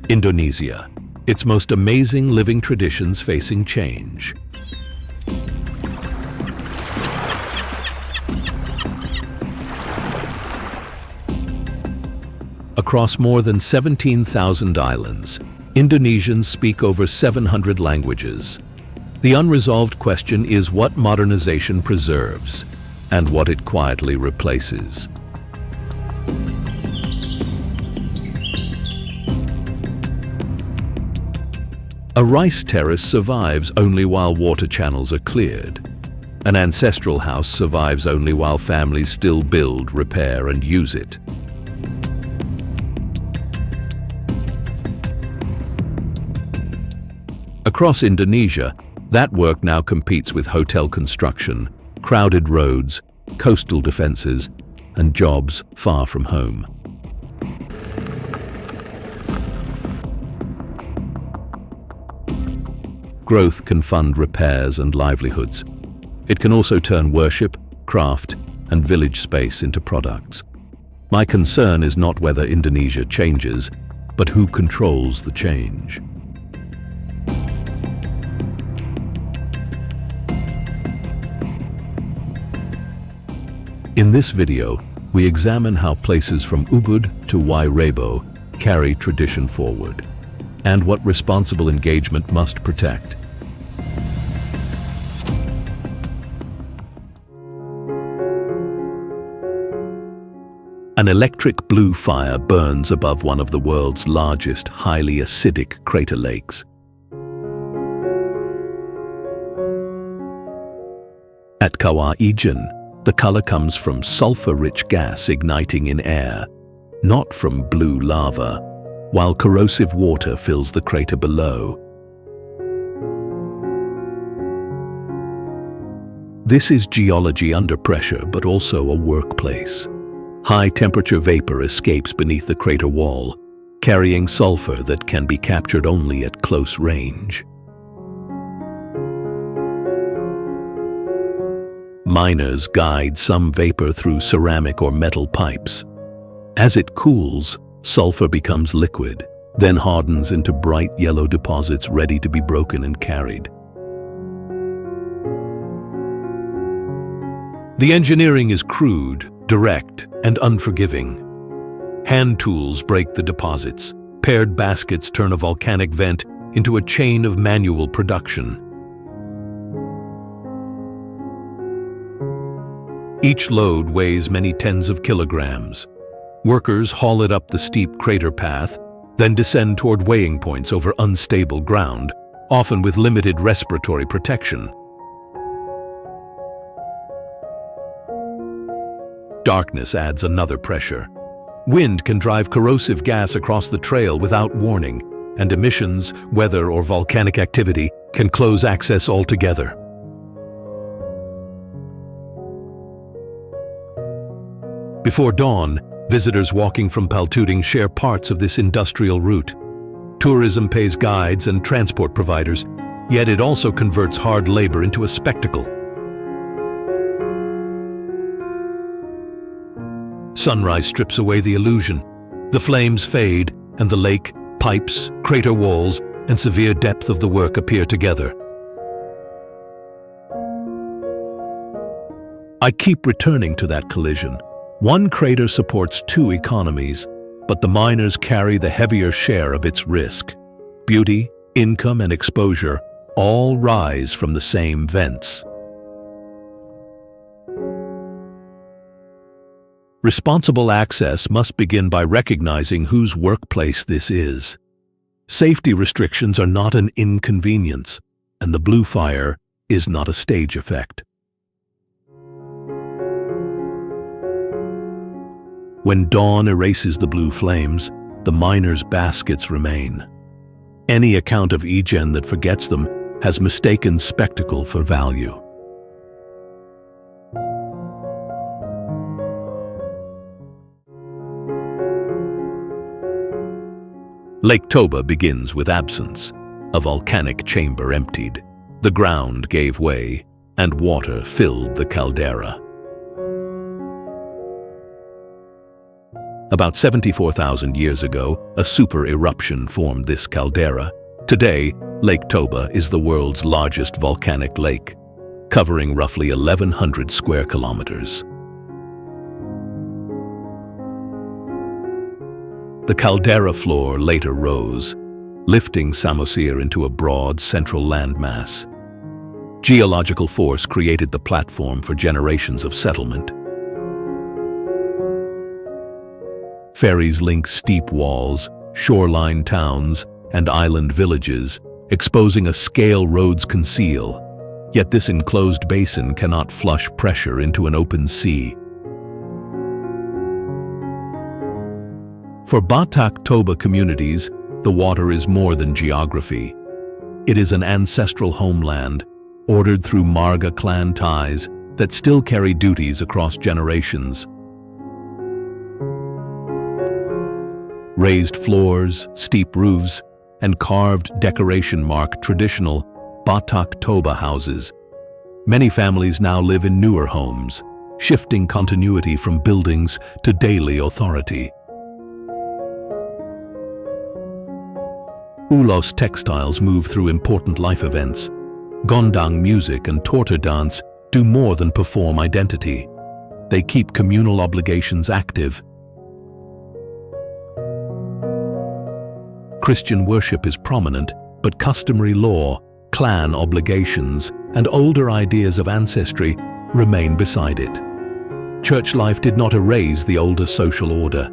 Indonesia, its most amazing living traditions facing change. Across more than 17,000 islands, Indonesians speak over 700 languages. The unresolved question is what modernization preserves and what it quietly replaces. A rice terrace survives only while water channels are cleared. An ancestral house survives only while families still build, repair, and use it. Across Indonesia, that work now competes with hotel construction, crowded roads, coastal defenses, and jobs far from home. Growth can fund repairs and livelihoods. It can also turn worship, craft, and village space into products. My concern is not whether Indonesia changes, but who controls the change. In this video, we examine how places from Ubud to Rebo carry tradition forward, and what responsible engagement must protect. An electric blue fire burns above one of the world's largest, highly acidic crater lakes. At Torajan, the color comes from sulfur-rich gas igniting in air, not from blue lava, while corrosive water fills the crater below. This is geology under pressure, but also a workplace. High-temperature vapor escapes beneath the crater wall, carrying sulfur that can be captured only at close range. Miners guide some vapor through ceramic or metal pipes. As it cools, sulfur becomes liquid, then hardens into bright yellow deposits ready to be broken and carried. The engineering is crude, direct, and unforgiving. Hand tools break the deposits. Paired baskets turn a volcanic vent into a chain of manual production. Each load weighs many tens of kilograms. Workers haul it up the steep crater path, then descend toward weighing points over unstable ground, often with limited respiratory protection. Darkness adds another pressure. Wind can drive corrosive gas across the trail without warning, and emissions, weather, or volcanic activity can close access altogether. Before dawn, visitors walking from Paltuding share parts of this industrial route. Tourism pays guides and transport providers, yet it also converts hard labor into a spectacle. Sunrise strips away the illusion. The flames fade, and the lake, pipes, crater walls, and severe depth of the work appear together. I keep returning to that collision. One crater supports two economies, but the miners carry the heavier share of its risk. Beauty, income, and exposure all rise from the same vents. Responsible access must begin by recognizing whose workplace this is. Safety restrictions are not an inconvenience, and the blue fire is not a stage effect. When dawn erases the blue flames, the miners' baskets remain. Any account of Ijen that forgets them has mistaken spectacle for value. Lake Toba begins with absence. A volcanic chamber emptied. The ground gave way, and water filled the caldera. About 74,000 years ago, a super eruption formed this caldera. Today, Lake Toba is the world's largest volcanic lake, covering roughly 1,100 square kilometers. The caldera floor later rose, lifting Samosir into a broad central landmass. Geological force created the platform for generations of settlement. Ferries link steep walls, shoreline towns, and island villages, exposing a scale roads conceal. Yet this enclosed basin cannot flush pressure into an open sea. For Batak Toba communities, the water is more than geography. It is an ancestral homeland, ordered through Marga clan ties that still carry duties across generations. Raised floors, steep roofs, and carved decoration mark traditional Batak Toba houses. Many families now live in newer homes, shifting continuity from buildings to daily authority. Ulos textiles move through important life events. Gondang music and torta dance do more than perform identity. They keep communal obligations active. Christian worship is prominent, but customary law, clan obligations, and older ideas of ancestry remain beside it. Church life did not erase the older social order.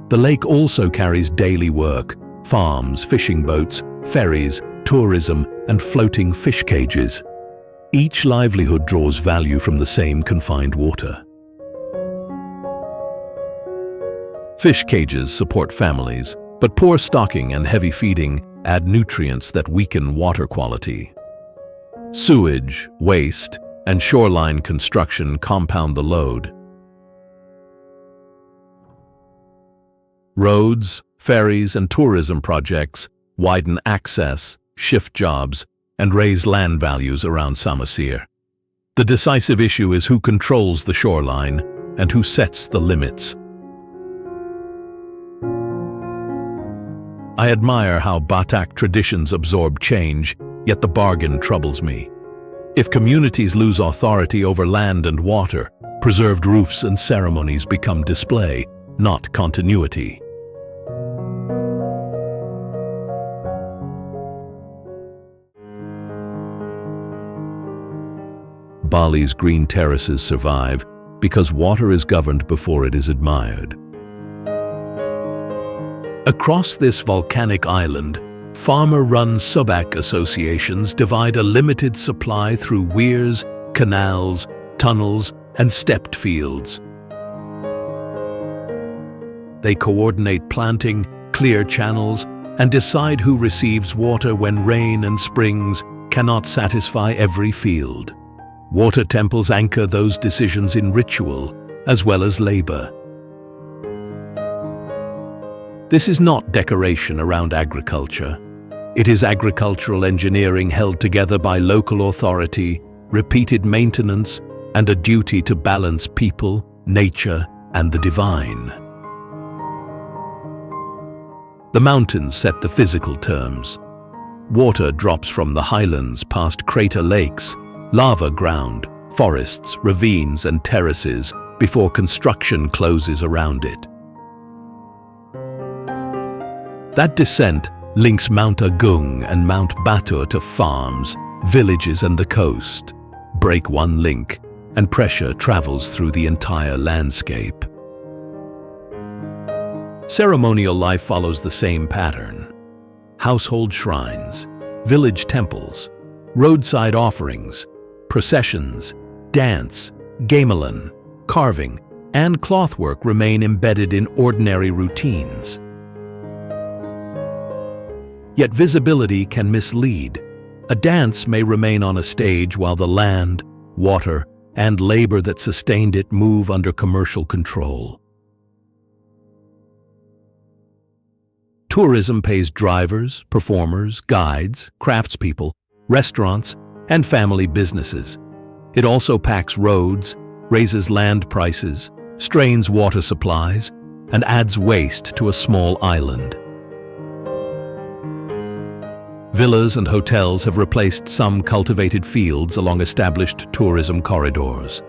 The lake also carries daily work: farms, fishing boats, ferries, tourism, and floating fish cages. Each livelihood draws value from the same confined water. Fish cages support families, but poor stocking and heavy feeding add nutrients that weaken water quality. Sewage, waste, and shoreline construction compound the load. Roads, ferries, and tourism projects widen access, shift jobs, and raise land values around Samosir. The decisive issue is who controls the shoreline and who sets the limits. I admire how Batak traditions absorb change, yet the bargain troubles me. If communities lose authority over land and water, preserved roofs and ceremonies become display, not continuity. Bali's green terraces survive because water is governed before it is admired. Across this volcanic island, farmer-run subak associations divide a limited supply through weirs, canals, tunnels, and stepped fields. They coordinate planting, clear channels, and decide who receives water when rain and springs cannot satisfy every field. Water temples anchor those decisions in ritual as well as labor. This is not decoration around agriculture. It is agricultural engineering held together by local authority, repeated maintenance, and a duty to balance people, nature, and the divine. The mountains set the physical terms. Water drops from the highlands past crater lakes, lava ground, forests, ravines, and terraces before construction closes around it. That descent links Mount Agung and Mount Batur to farms, villages, and the coast. Break one link, and pressure travels through the entire landscape. Ceremonial life follows the same pattern. Household shrines, village temples, roadside offerings, processions, dance, gamelan, carving, and clothwork remain embedded in ordinary routines. Yet visibility can mislead. A dance may remain on a stage while the land, water, and labor that sustained it move under commercial control. Tourism pays drivers, performers, guides, craftspeople, restaurants, and family businesses. It also packs roads, raises land prices, strains water supplies, and adds waste to a small island. Villas and hotels have replaced some cultivated fields along established tourism corridors.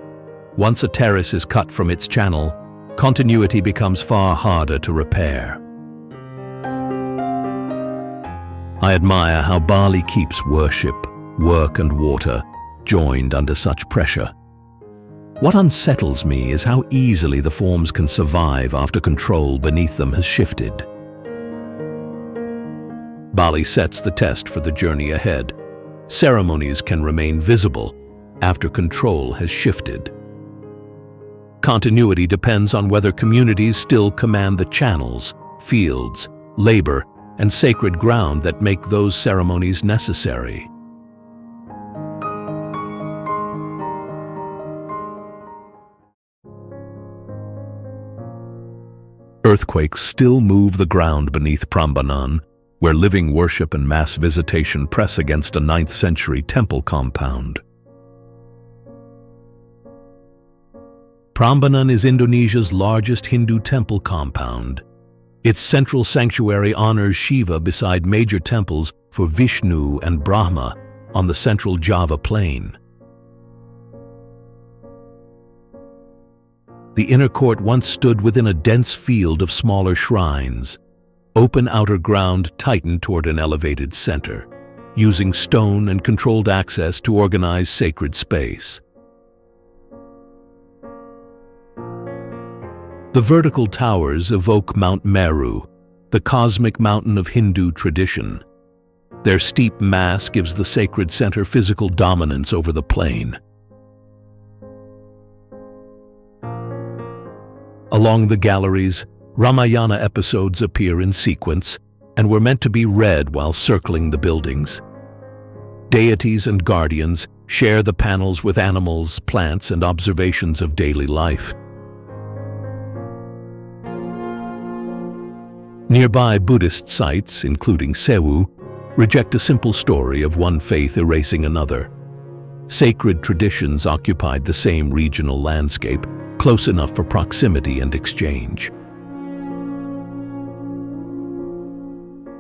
Once a terrace is cut from its channel, continuity becomes far harder to repair. I admire how Bali keeps worship, work and water joined under such pressure. What unsettles me is how easily the forms can survive after control beneath them has shifted. Bali sets the test for the journey ahead. Ceremonies can remain visible after control has shifted. Continuity depends on whether communities still command the channels, fields, labor, and sacred ground that make those ceremonies necessary. Earthquakes still move the ground beneath Prambanan, where living worship and mass visitation press against a 9th century temple compound. Prambanan is Indonesia's largest Hindu temple compound. Its central sanctuary honors Shiva beside major temples for Vishnu and Brahma on the central Java plain. The inner court once stood within a dense field of smaller shrines. Open outer ground tightened toward an elevated center, using stone and controlled access to organize sacred space. The vertical towers evoke Mount Meru, the cosmic mountain of Hindu tradition. Their steep mass gives the sacred center physical dominance over the plain. Along the galleries, Ramayana episodes appear in sequence and were meant to be read while circling the buildings. Deities and guardians share the panels with animals, plants, and observations of daily life. Nearby Buddhist sites, including Sewu, reject a simple story of one faith erasing another. Sacred traditions occupied the same regional landscape, close enough for proximity and exchange.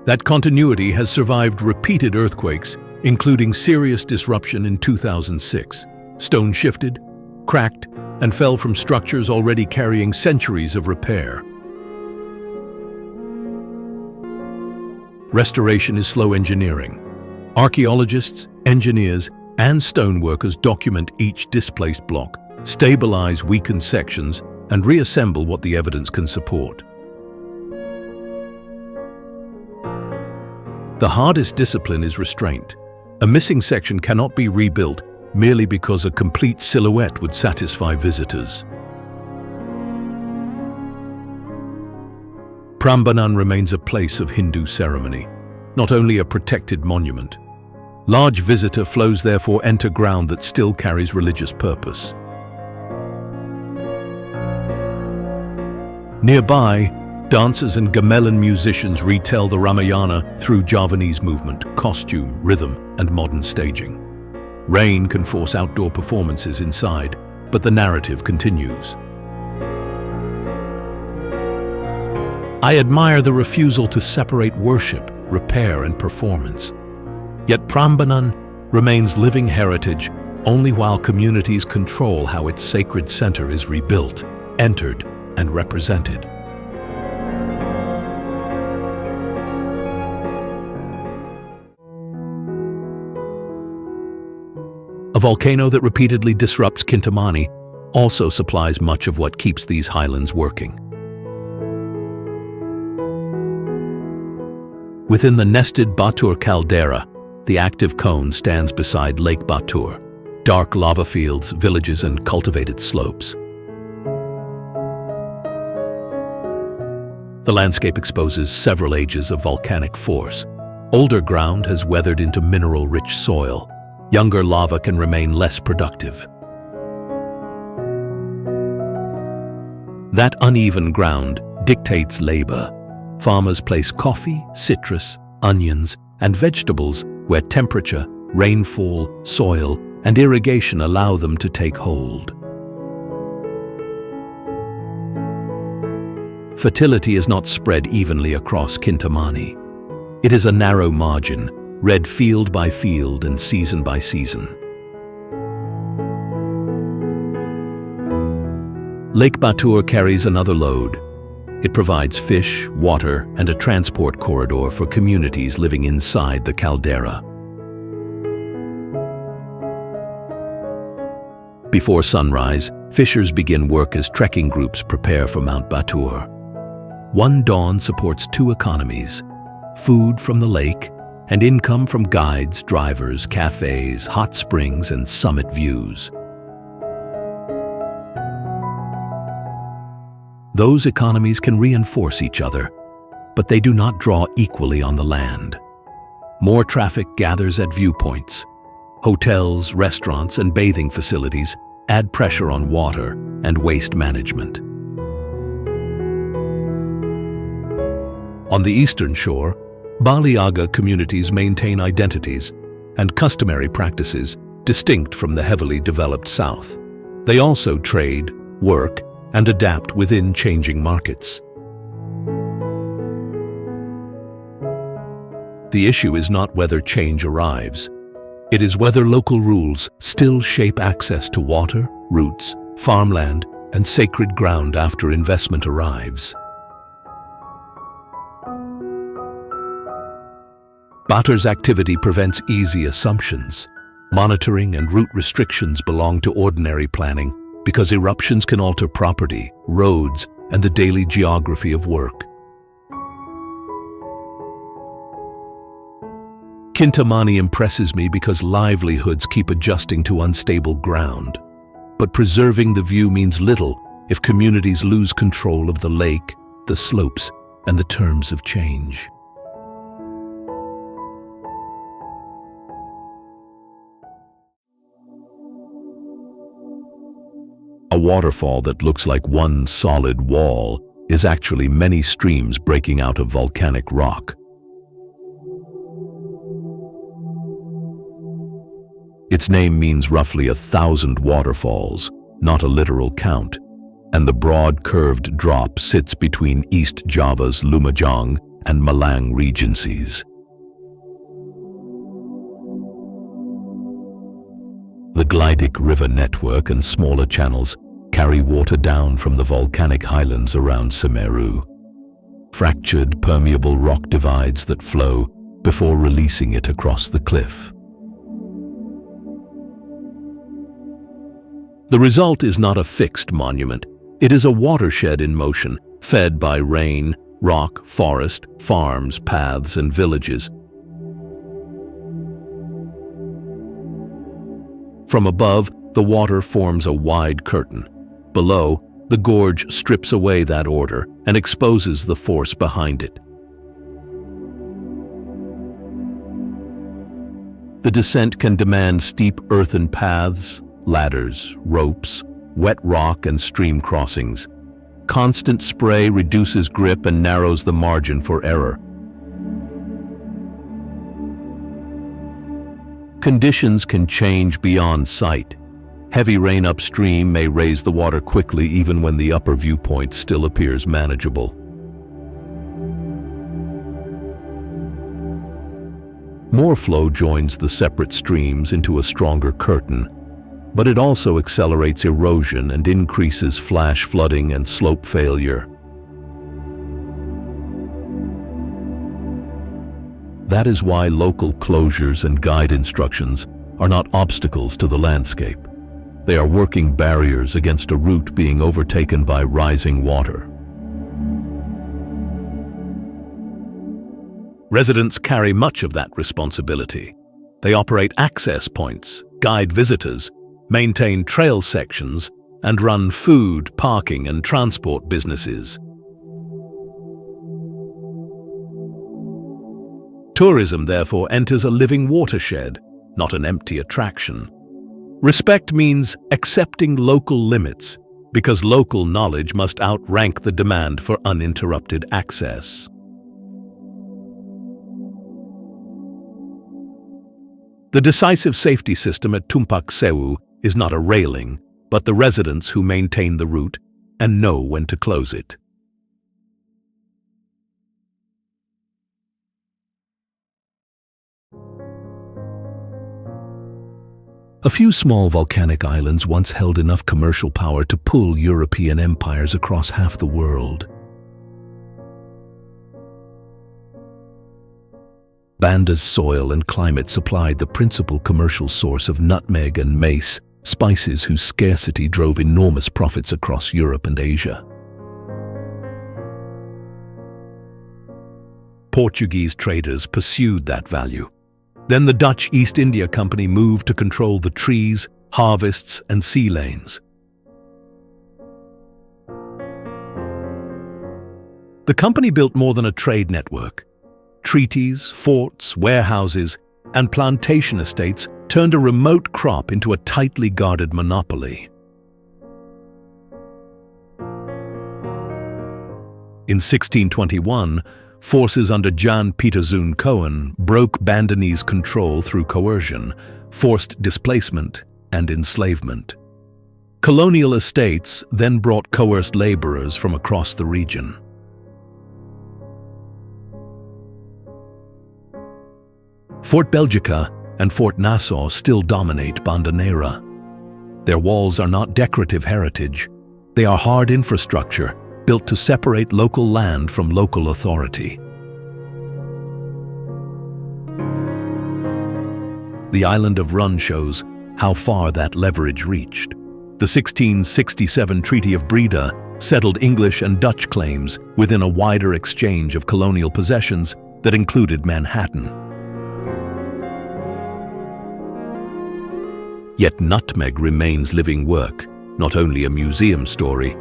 That continuity has survived repeated earthquakes, including serious disruption in 2006. Stone shifted, cracked, and fell from structures already carrying centuries of repair. Restoration is slow engineering. Archaeologists, engineers, and stoneworkers document each displaced block, stabilize weakened sections, and reassemble what the evidence can support. The hardest discipline is restraint. A missing section cannot be rebuilt merely because a complete silhouette would satisfy visitors. Prambanan remains a place of Hindu ceremony, not only a protected monument. Large visitor flows therefore enter ground that still carries religious purpose. Nearby, dancers and gamelan musicians retell the Ramayana through Javanese movement, costume, rhythm, and modern staging. Rain can force outdoor performances inside, but the narrative continues. I admire the refusal to separate worship, repair, and performance. Yet Prambanan remains living heritage only while communities control how its sacred center is rebuilt, entered, and represented. A volcano that repeatedly disrupts Kintamani also supplies much of what keeps these highlands working. Within the nested Batur caldera, the active cone stands beside Lake Batur, dark lava fields, villages, and cultivated slopes. The landscape exposes several ages of volcanic force. Older ground has weathered into mineral-rich soil. Younger lava can remain less productive. That uneven ground dictates labor. Farmers place coffee, citrus, onions, and vegetables where temperature, rainfall, soil, and irrigation allow them to take hold. Fertility is not spread evenly across Kintamani. It is a narrow margin, read field by field and season by season. Lake Batur carries another load. It provides fish, water, and a transport corridor for communities living inside the caldera. Before sunrise, fishers begin work as trekking groups prepare for Mount Batur. One dawn supports two economies: food from the lake and income from guides, drivers, cafes, hot springs, and summit views. Those economies can reinforce each other, but they do not draw equally on the land. More traffic gathers at viewpoints. Hotels, restaurants, and bathing facilities add pressure on water and waste management. On the eastern shore, Baliaga communities maintain identities and customary practices distinct from the heavily developed south. They also trade, work, and adapt within changing markets. The issue is not whether change arrives. It is whether local rules still shape access to water, routes, farmland, and sacred ground after investment arrives. Batur's activity prevents easy assumptions. Monitoring and route restrictions belong to ordinary planning because eruptions can alter property, roads, and the daily geography of work. Kintamani impresses me because livelihoods keep adjusting to unstable ground. But preserving the view means little if communities lose control of the lake, the slopes, and the terms of change. A waterfall that looks like one solid wall is actually many streams breaking out of volcanic rock. Its name means roughly 1,000 waterfalls, not a literal count, and the broad curved drop sits between East Java's Lumajang and Malang regencies. The Glidic River network and smaller channels carry water down from the volcanic highlands around Semeru. Fractured, permeable rock divides that flow before releasing it across the cliff. The result is not a fixed monument. It is a watershed in motion, fed by rain, rock, forest, farms, paths, and villages. From above, the water forms a wide curtain. Below, the gorge strips away that order and exposes the force behind it. The descent can demand steep earthen paths, ladders, ropes, wet rock, and stream crossings. Constant spray reduces grip and narrows the margin for error. Conditions can change beyond sight. Heavy rain upstream may raise the water quickly even when the upper viewpoint still appears manageable. More flow joins the separate streams into a stronger curtain, but it also accelerates erosion and increases flash flooding and slope failure. That is why local closures and guide instructions are not obstacles to the landscape. They are working barriers against a route being overtaken by rising water. Residents carry much of that responsibility. They operate access points, guide visitors, maintain trail sections, and run food, parking, and transport businesses. Tourism, therefore, enters a living watershed, not an empty attraction. Respect means accepting local limits, because local knowledge must outrank the demand for uninterrupted access. The decisive safety system at Tumpak Sewu is not a railing, but the residents who maintain the route and know when to close it. A few small volcanic islands once held enough commercial power to pull European empires across half the world. Banda's soil and climate supplied the principal commercial source of nutmeg and mace, spices whose scarcity drove enormous profits across Europe and Asia. Portuguese traders pursued that value. Then the Dutch East India Company moved to control the trees, harvests, and sea lanes. The company built more than a trade network. Treaties, forts, warehouses, and plantation estates turned a remote crop into a tightly guarded monopoly. In 1621, forces under Jan Pieterszoon Coen broke Bandanese control through coercion, forced displacement, and enslavement. Colonial estates then brought coerced laborers from across the region. Fort Belgica and Fort Nassau still dominate Bandanera. Their walls are not decorative heritage. They are hard infrastructure built to separate local land from local authority. The island of Run shows how far that leverage reached. The 1667 Treaty of Breda settled English and Dutch claims within a wider exchange of colonial possessions that included Manhattan. Yet nutmeg remains living work, not only a museum story.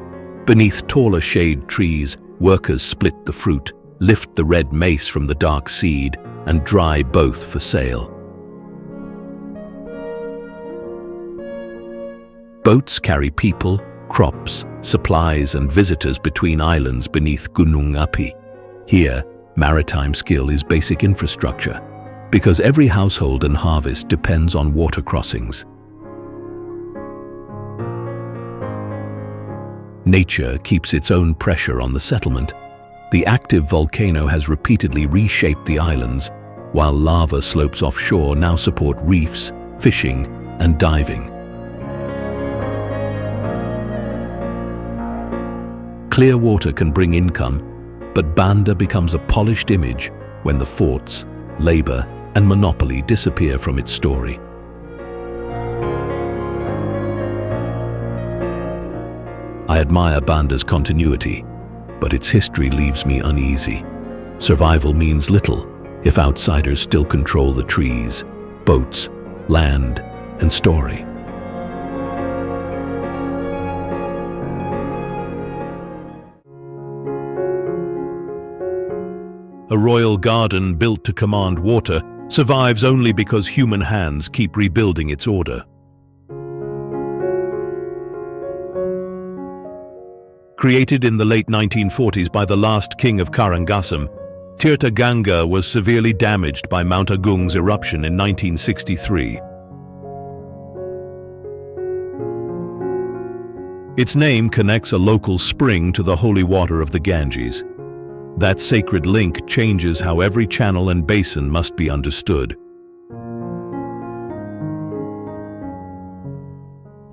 Beneath taller shade trees, workers split the fruit, lift the red mace from the dark seed, and dry both for sale. Boats carry people, crops, supplies, and visitors between islands beneath Gunung Api. Here, maritime skill is basic infrastructure, because every household and harvest depends on water crossings. Nature keeps its own pressure on the settlement. The active volcano has repeatedly reshaped the islands, while lava slopes offshore now support reefs, fishing, and diving. Clear water can bring income, but Banda becomes a polished image when the forts, labor, and monopoly disappear from its story. I admire Banda's continuity, but its history leaves me uneasy. Survival means little if outsiders still control the trees, boats, land, and story. A royal garden built to command water survives only because human hands keep rebuilding its order. Created in the late 1940s by the last king of Karangasem, Tirta Ganga was severely damaged by Mount Agung's eruption in 1963. Its name connects a local spring to the holy water of the Ganges. That sacred link changes how every channel and basin must be understood.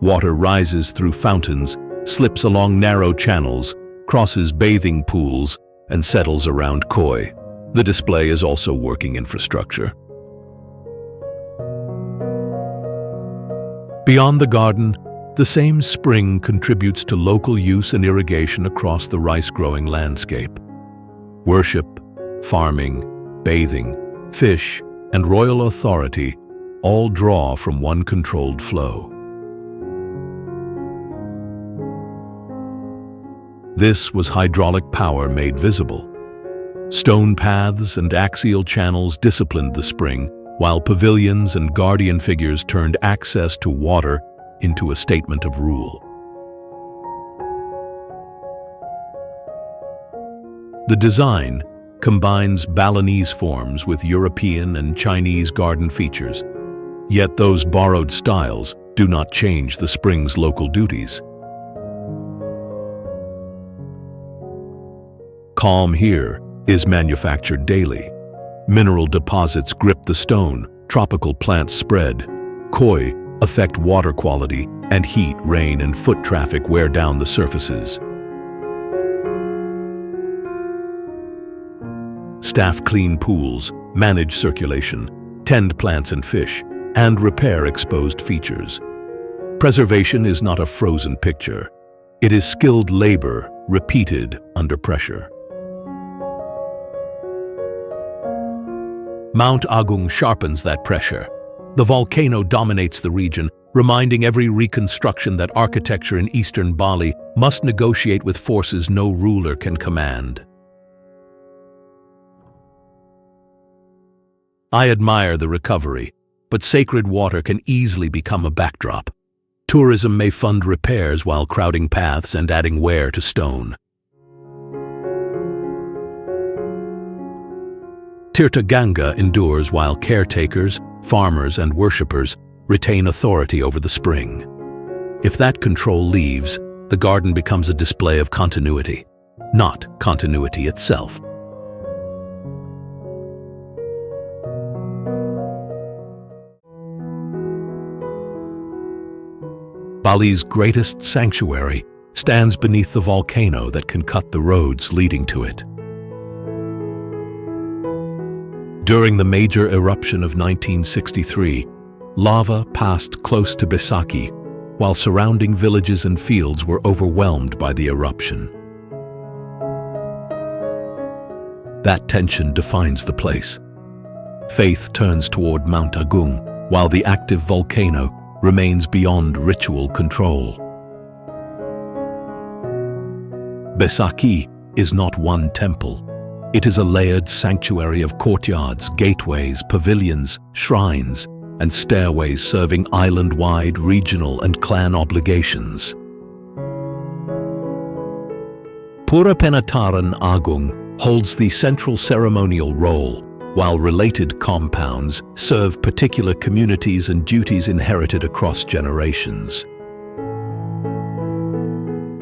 Water rises through fountains, slips along narrow channels, crosses bathing pools, and settles around koi. The display is also working infrastructure. Beyond the garden, the same spring contributes to local use and irrigation across the rice-growing landscape. Worship, farming, bathing, fish, and royal authority all draw from one controlled flow. This was hydraulic power made visible. Stone paths and axial channels disciplined the spring, while pavilions and guardian figures turned access to water into a statement of rule. The design combines Balinese forms with European and Chinese garden features, yet those borrowed styles do not change the spring's local duties. Calm here is manufactured daily. Mineral deposits grip the stone, tropical plants spread. Koi, affect water quality, and heat, rain, and foot traffic wear down the surfaces. Staff clean pools, manage circulation, tend plants and fish, and repair exposed features. Preservation is not a frozen picture. It is skilled labor, repeated under pressure. Mount Agung sharpens that pressure. The volcano dominates the region, reminding every reconstruction that architecture in eastern Bali must negotiate with forces no ruler can command. I admire the recovery, but sacred water can easily become a backdrop. Tourism may fund repairs while crowding paths and adding wear to stone. Tirtha Ganga endures while caretakers, farmers, and worshippers retain authority over the spring. If that control leaves, the garden becomes a display of continuity, not continuity itself. Bali's greatest sanctuary stands beneath the volcano that can cut the roads leading to it. During the major eruption of 1963, lava passed close to Besaki, while surrounding villages and fields were overwhelmed by the eruption. That tension defines the place. Faith turns toward Mount Agung, while the active volcano remains beyond ritual control. Besaki is not one temple. It is a layered sanctuary of courtyards, gateways, pavilions, shrines, and stairways serving island-wide, regional, and clan obligations. Pura Penataran Agung holds the central ceremonial role, while related compounds serve particular communities and duties inherited across generations.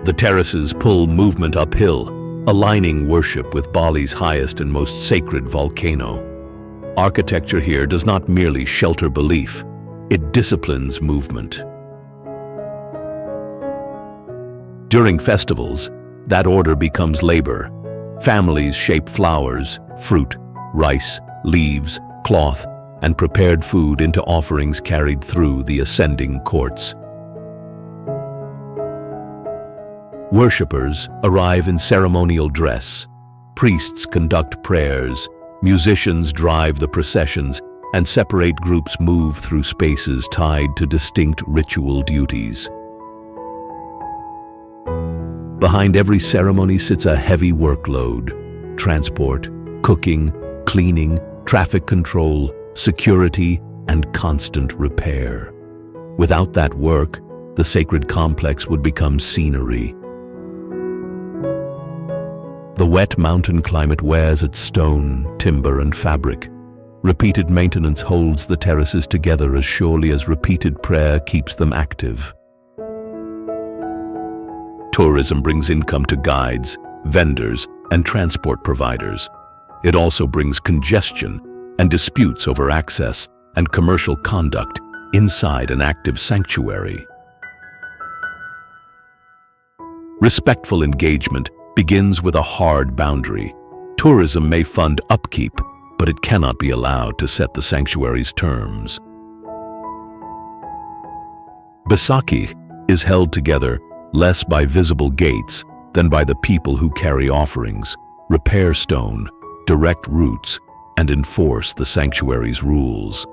The terraces pull movement uphill, aligning worship with Bali's highest and most sacred volcano. Architecture here does not merely shelter belief, it disciplines movement. During festivals, that order becomes labor. Families shape flowers, fruit, rice, leaves, cloth, and prepared food into offerings carried through the ascending courts. Worshippers arrive in ceremonial dress. Priests conduct prayers, musicians drive the processions, and separate groups move through spaces tied to distinct ritual duties. Behind every ceremony sits a heavy workload: transport, cooking, cleaning, traffic control, security, and constant repair. Without that work, the sacred complex would become scenery. The wet mountain climate wears its stone, timber, and fabric. Repeated maintenance holds the terraces together as surely as repeated prayer keeps them active. Tourism brings income to guides, vendors, and transport providers. It also brings congestion and disputes over access and commercial conduct inside an active sanctuary. Respectful engagement begins with a hard boundary. Tourism may fund upkeep, but it cannot be allowed to set the sanctuary's terms. Besaki is held together less by visible gates than by the people who carry offerings, repair stone, direct routes, and enforce the sanctuary's rules.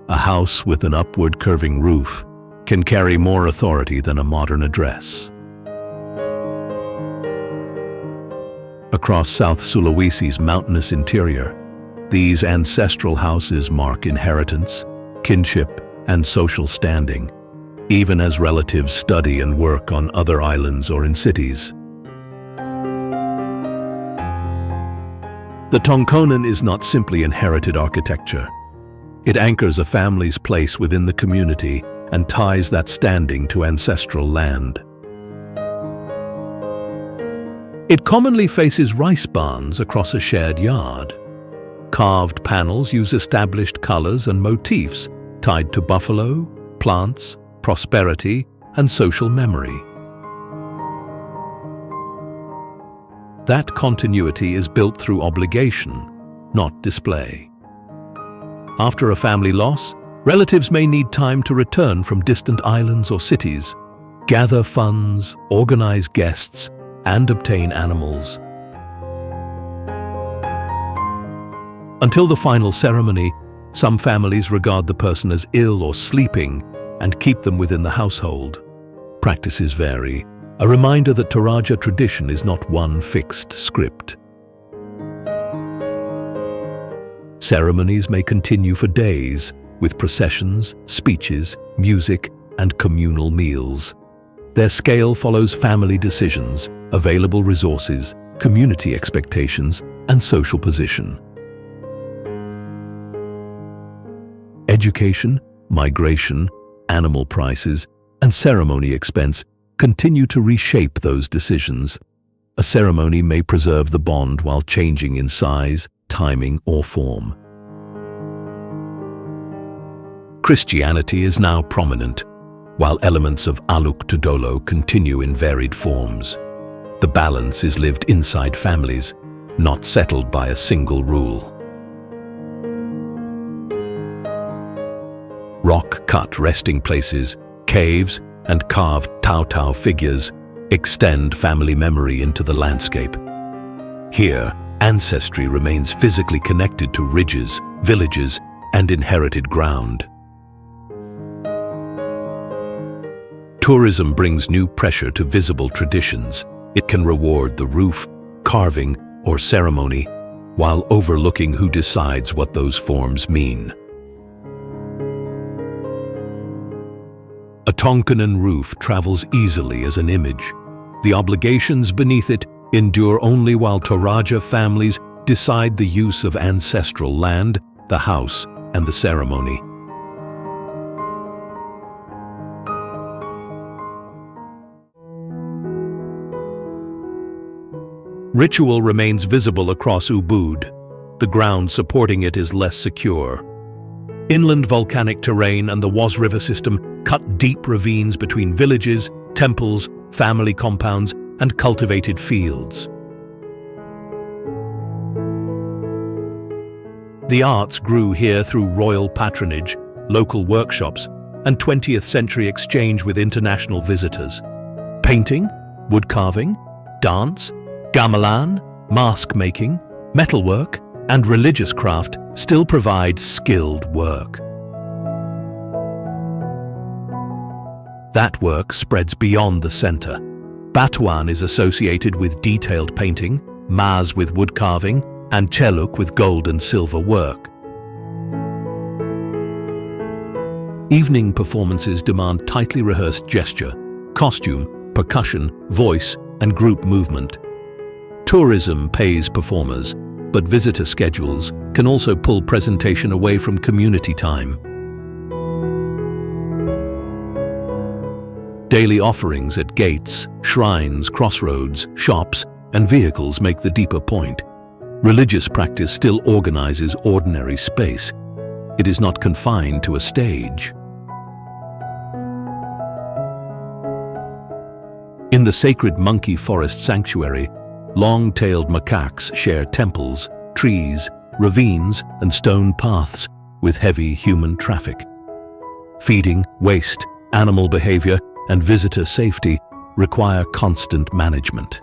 A house with an upward curving roof can carry more authority than a modern address. Across South Sulawesi's mountainous interior, these ancestral houses mark inheritance, kinship, and social standing, even as relatives study and work on other islands or in cities. The tongkonan is not simply inherited architecture. It anchors a family's place within the community and ties that standing to ancestral land. It commonly faces rice barns across a shared yard. Carved panels use established colors and motifs tied to buffalo, plants, prosperity, and social memory. That continuity is built through obligation, not display. After a family loss, relatives may need time to return from distant islands or cities, gather funds, organize guests, and obtain animals. Until the final ceremony, some families regard the person as ill or sleeping and keep them within the household. Practices vary, a reminder that Toraja tradition is not one fixed script. Ceremonies may continue for days, with processions, speeches, music, and communal meals. Their scale follows family decisions, available resources, community expectations, and social position. Education, migration, animal prices, and ceremony expense continue to reshape those decisions. A ceremony may preserve the bond while changing in size, timing, or form. Christianity is now prominent, while elements of aluk tudolo continue in varied forms. The balance is lived inside families, not settled by a single rule. Rock-cut resting places, caves, and carved Tau figures extend family memory into the landscape. Here, ancestry remains physically connected to ridges, villages, and inherited ground. Tourism brings new pressure to visible traditions. It can reward the roof, carving, or ceremony, while overlooking who decides what those forms mean. A tongkonan roof travels easily as an image. The obligations beneath it endure only while Toraja families decide the use of ancestral land, the house, and the ceremony. Ritual remains visible across Ubud. The ground supporting it is less secure. Inland volcanic terrain and the Was River system cut deep ravines between villages, temples, family compounds, and cultivated fields. The arts grew here through royal patronage, local workshops, and 20th century exchange with international visitors. Painting, wood carving, dance, gamelan, mask making, metalwork, and religious craft still provide skilled work. That work spreads beyond the center. Batuan is associated with detailed painting, Mas with wood carving, and Cheluk with gold and silver work. Evening performances demand tightly rehearsed gesture, costume, percussion, voice, and group movement. Tourism pays performers, but visitor schedules can also pull presentation away from community time. Daily offerings at gates, shrines, crossroads, shops, and vehicles make the deeper point. Religious practice still organizes ordinary space. It is not confined to a stage. In the sacred monkey forest sanctuary, long-tailed macaques share temples, trees, ravines, and stone paths with heavy human traffic. Feeding, waste, animal behavior, and visitor safety require constant management.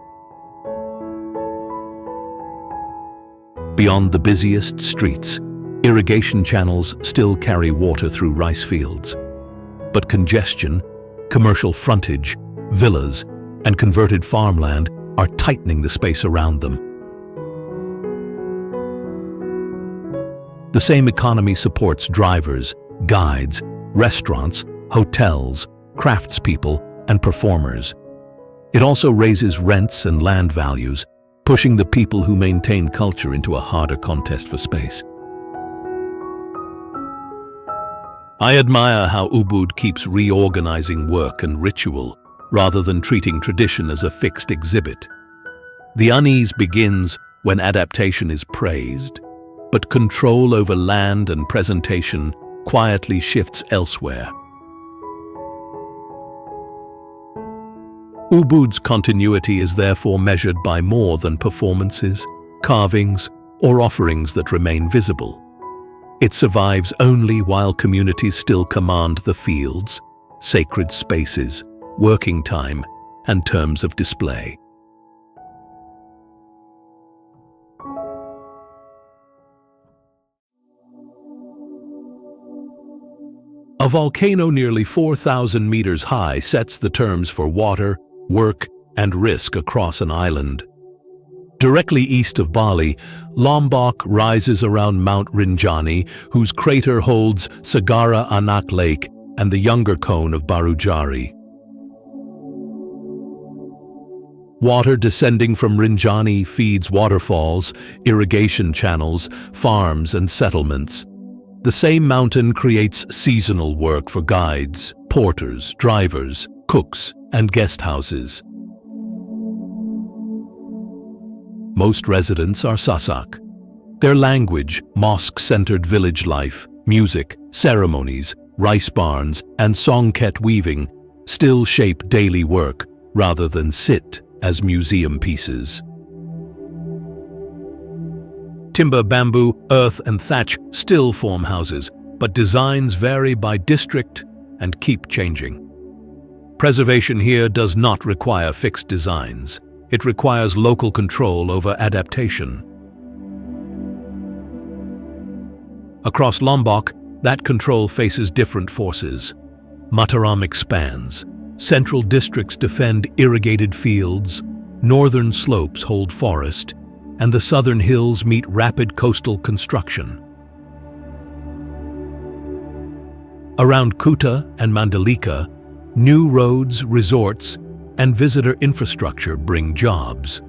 Beyond the busiest streets, irrigation channels still carry water through rice fields. But congestion, commercial frontage, villas, and converted farmland are tightening the space around them. The same economy supports drivers, guides, restaurants, hotels, craftspeople, and performers. It also raises rents and land values, pushing the people who maintain culture into a harder contest for space. I admire how Ubud keeps reorganizing work and ritual, rather than treating tradition as a fixed exhibit. The unease begins when adaptation is praised, but control over land and presentation quietly shifts elsewhere. Ubud's continuity is therefore measured by more than performances, carvings, or offerings that remain visible. It survives only while communities still command the fields, sacred spaces, working time, and terms of display. A volcano nearly 4,000 meters high sets the terms for water, work, and risk across an island. Directly east of Bali, Lombok rises around Mount Rinjani, whose crater holds Sagara Anak Lake and the younger cone of Barujari. Water descending from Rinjani feeds waterfalls, irrigation channels, farms, and settlements. The same mountain creates seasonal work for guides, porters, drivers, cooks, and guest houses. Most residents are Sasak. Their language, mosque-centered village life, music, ceremonies, rice barns, and songket weaving still shape daily work rather than sit as museum pieces. Timber, bamboo, earth, and thatch still form houses, but designs vary by district and keep changing. Preservation here does not require fixed designs. It requires local control over adaptation. Across Lombok, that control faces different forces. Mataram expands. Central districts defend irrigated fields, northern slopes hold forest, and the southern hills meet rapid coastal construction. Around Kuta and Mandalika, new roads, resorts, and visitor infrastructure bring jobs.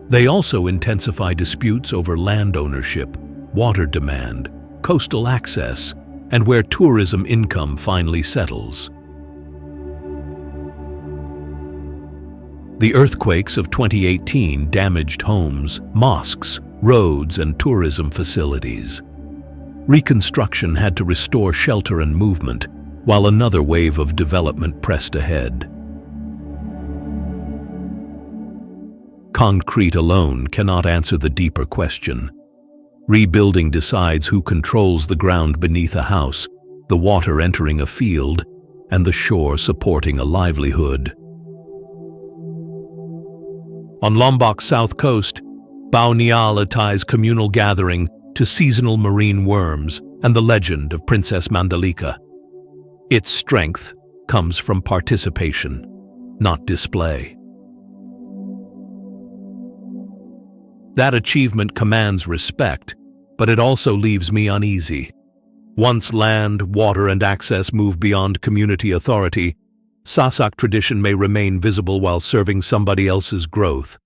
They also intensify disputes over land ownership, water demand, coastal access, and where tourism income finally settles. The earthquakes of 2018 damaged homes, mosques, roads, and tourism facilities. Reconstruction had to restore shelter and movement, while another wave of development pressed ahead. Concrete alone cannot answer the deeper question. Rebuilding decides who controls the ground beneath a house, the water entering a field, and the shore supporting a livelihood. On Lombok's south coast, Bau Niala ties communal gathering to seasonal marine worms and the legend of Princess Mandalika. Its strength comes from participation, not display. That achievement commands respect, but it also leaves me uneasy. Once land, water, and access move beyond community authority, Sasak tradition may remain visible while serving somebody else's growth.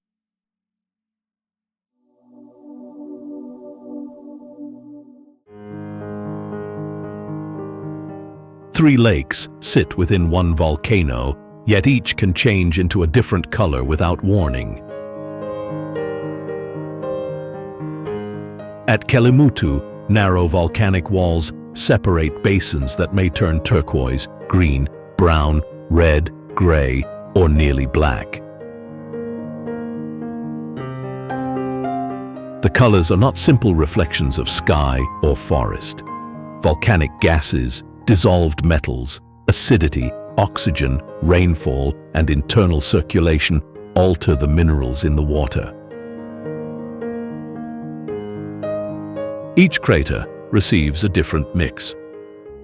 Three lakes sit within one volcano, yet each can change into a different color without warning. At Kelimutu, narrow volcanic walls separate basins that may turn turquoise, green, brown, red, gray, or nearly black. The colors are not simple reflections of sky or forest. Volcanic gases, dissolved metals, acidity, oxygen, rainfall, and internal circulation alter the minerals in the water. Each crater receives a different mix.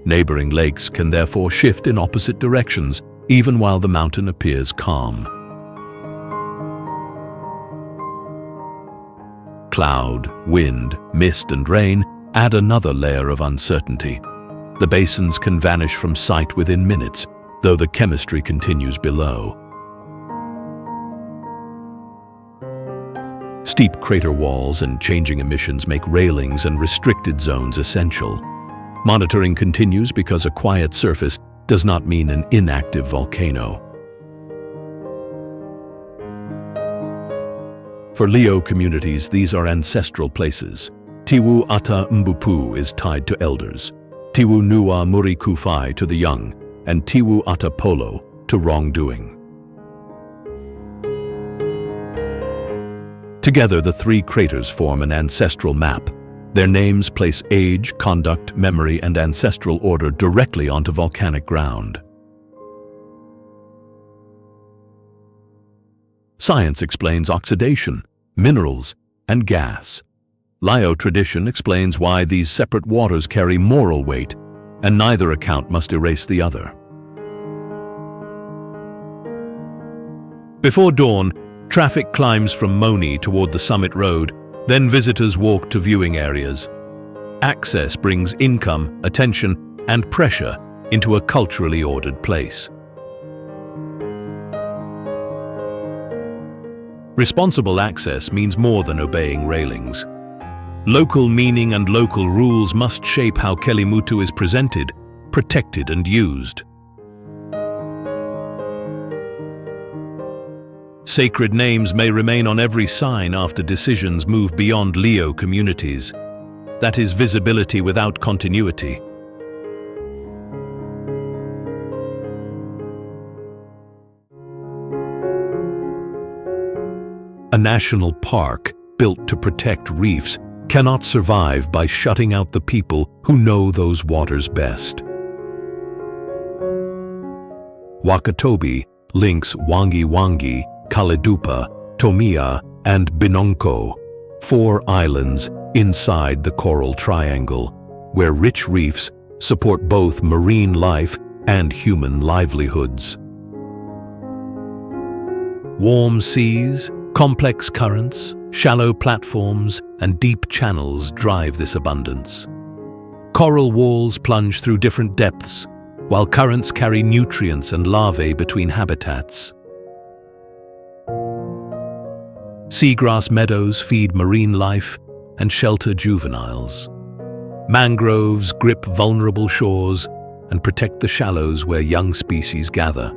Neighboring lakes can therefore shift in opposite directions, even while the mountain appears calm. Cloud, wind, mist, and rain add another layer of uncertainty. The basins can vanish from sight within minutes, though the chemistry continues below. Steep crater walls and changing emissions make railings and restricted zones essential. Monitoring continues because a quiet surface does not mean an inactive volcano. For Leo communities, these are ancestral places. Tiwu Ata Mbupu is tied to elders, Tiwu Nuwa Muri Kufai to the young, and Tiwu Ata Polo to wrongdoing. Together, the three craters form an ancestral map. Their names place age, conduct, memory, and ancestral order directly onto volcanic ground. Science explains oxidation, minerals, and gas. Lao tradition explains why these separate waters carry moral weight, and neither account must erase the other. Before dawn, traffic climbs from Moni toward the summit road, then visitors walk to viewing areas. Access brings income, attention, and pressure into a culturally ordered place. Responsible access means more than obeying railings. Local meaning and local rules must shape how Kelimutu is presented, protected, and used. Sacred names may remain on every sign after decisions move beyond Leo communities. That is visibility without continuity. A national park built to protect reefs cannot survive by shutting out the people who know those waters best. Wakatobi links Wangi Wangi, Kaledupa, Tomia, and Binongko, 4 islands inside the Coral Triangle, where rich reefs support both marine life and human livelihoods. Warm seas, complex currents, shallow platforms, and deep channels drive this abundance. Coral walls plunge through different depths, while currents carry nutrients and larvae between habitats. Seagrass meadows feed marine life and shelter juveniles. Mangroves grip vulnerable shores and protect the shallows where young species gather.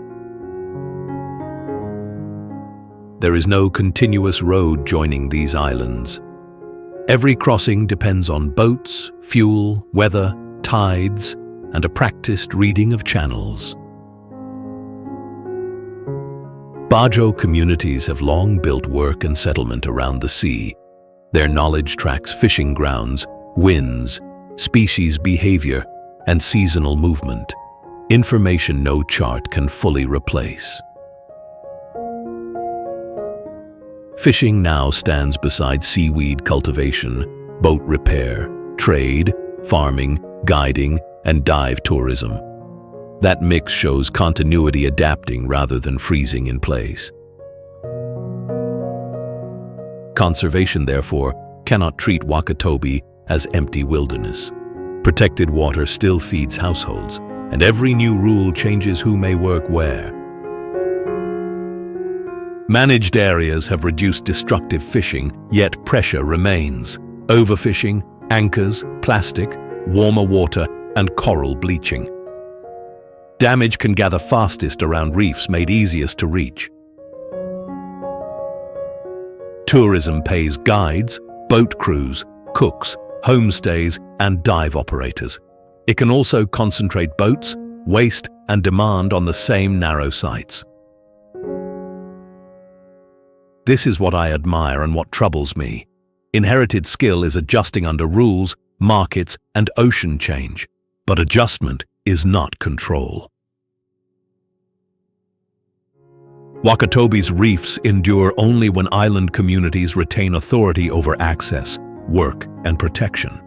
There is no continuous road joining these islands. Every crossing depends on boats, fuel, weather, tides, and a practiced reading of channels. Bajo communities have long built work and settlement around the sea. Their knowledge tracks fishing grounds, winds, species behavior, and seasonal movement. Information no chart can fully replace. Fishing now stands beside seaweed cultivation, boat repair, trade, farming, guiding, and dive tourism. That mix shows continuity adapting rather than freezing in place. Conservation, therefore, cannot treat Wakatobi as empty wilderness. Protected water still feeds households, and every new rule changes who may work where. Managed areas have reduced destructive fishing, yet pressure remains. Overfishing, anchors, plastic, warmer water, and coral bleaching. Damage can gather fastest around reefs made easiest to reach. Tourism pays guides, boat crews, cooks, homestays, and dive operators. It can also concentrate boats, waste, and demand on the same narrow sites. This is what I admire and what troubles me. Inherited skill is adjusting under rules, markets, and ocean change. But adjustment is not control. Wakatobi's reefs endure only when island communities retain authority over access, work, and protection.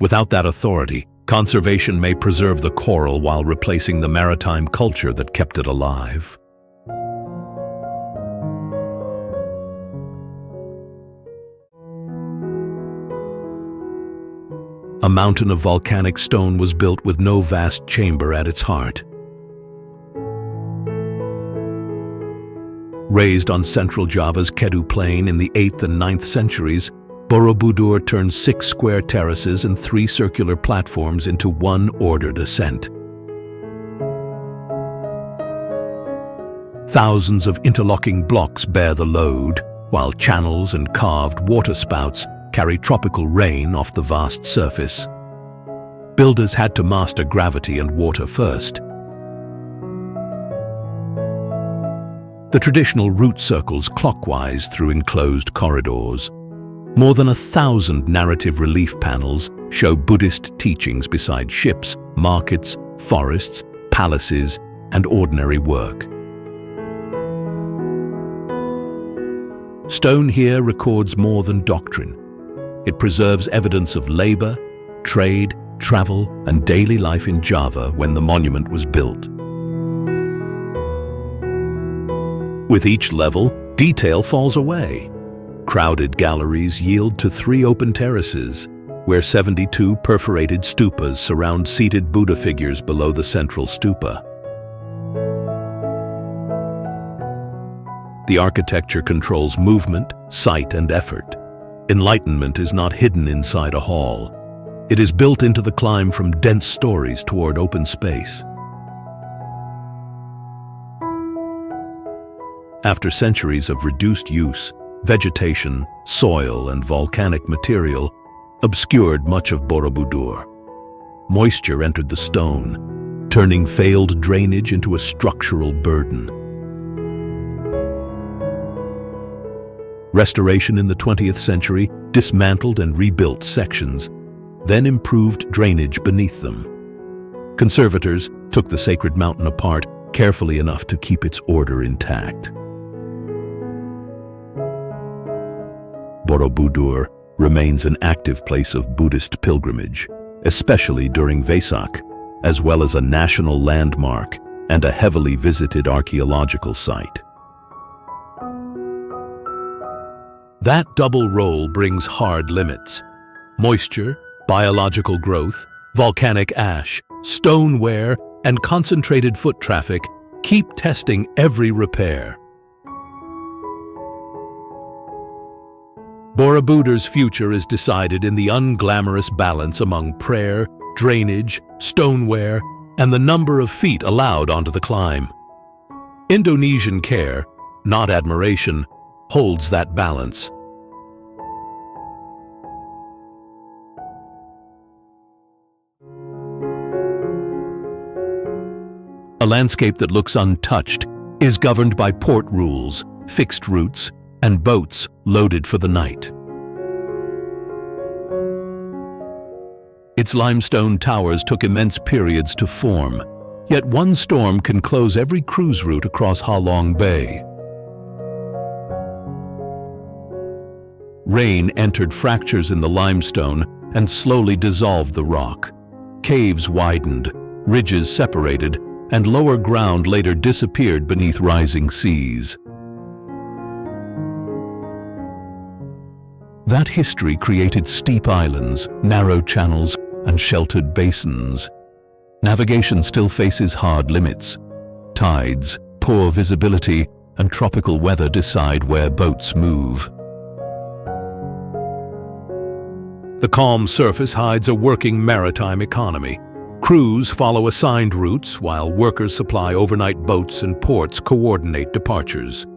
Without that authority, conservation may preserve the coral while replacing the maritime culture that kept it alive. A mountain of volcanic stone was built with no vast chamber at its heart. Raised on central Java's Kedu Plain in the 8th and 9th centuries, Borobudur turned 6 square terraces and 3 circular platforms into one ordered ascent. Thousands of interlocking blocks bear the load, while channels and carved waterspouts carry tropical rain off the vast surface. Builders had to master gravity and water first. The traditional route circles clockwise through enclosed corridors. More than 1,000 narrative relief panels show Buddhist teachings beside ships, markets, forests, palaces, and ordinary work. Stone here records more than doctrine. It preserves evidence of labor, trade, travel, and daily life in Java when the monument was built. With each level, detail falls away. Crowded galleries yield to 3 open terraces, where 72 perforated stupas surround seated Buddha figures below the central stupa. The architecture controls movement, sight, and effort. Enlightenment is not hidden inside a hall. It is built into the climb from dense stories toward open space. After centuries of reduced use, vegetation, soil, and volcanic material obscured much of Borobudur. Moisture entered the stone, turning failed drainage into a structural burden. Restoration in the 20th century dismantled and rebuilt sections, then improved drainage beneath them. Conservators took the sacred mountain apart carefully enough to keep its order intact. Borobudur remains an active place of Buddhist pilgrimage, especially during Vesak, as well as a national landmark and a heavily visited archaeological site. That double role brings hard limits. Moisture, biological growth, volcanic ash, stone wear, and concentrated foot traffic keep testing every repair. Borobudur's future is decided in the unglamorous balance among prayer, drainage, stoneware, and the number of feet allowed onto the climb. Indonesian care, not admiration, holds that balance. A landscape that looks untouched is governed by port rules, fixed routes, and boats loaded for the night. Its limestone towers took immense periods to form, yet one storm can close every cruise route across Halong Bay. Rain entered fractures in the limestone and slowly dissolved the rock. Caves widened, ridges separated, and lower ground later disappeared beneath rising seas. That history created steep islands, narrow channels, and sheltered basins. Navigation still faces hard limits. Tides, poor visibility, and tropical weather decide where boats move. The calm surface hides a working maritime economy. Crews follow assigned routes while workers supply overnight boats and ports coordinate departures.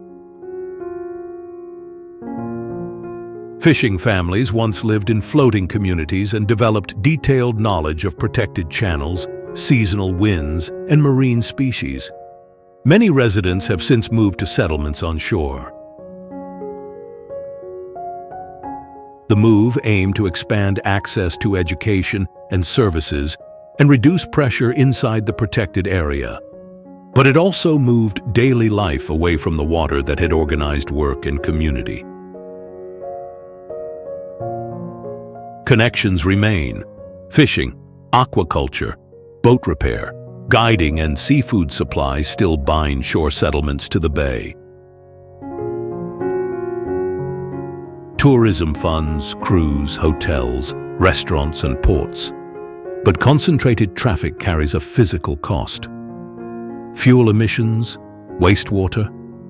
Fishing families once lived in floating communities and developed detailed knowledge of protected channels, seasonal winds, and marine species. Many residents have since moved to settlements on shore. The move aimed to expand access to education and services and reduce pressure inside the protected area. But it also moved daily life away from the water that had organized work and community. Connections remain. Fishing, aquaculture, boat repair, guiding, and seafood supply still bind shore settlements to the bay. Tourism funds, crews, hotels, restaurants, and ports. But concentrated traffic carries a physical cost. Fuel emissions, wastewater,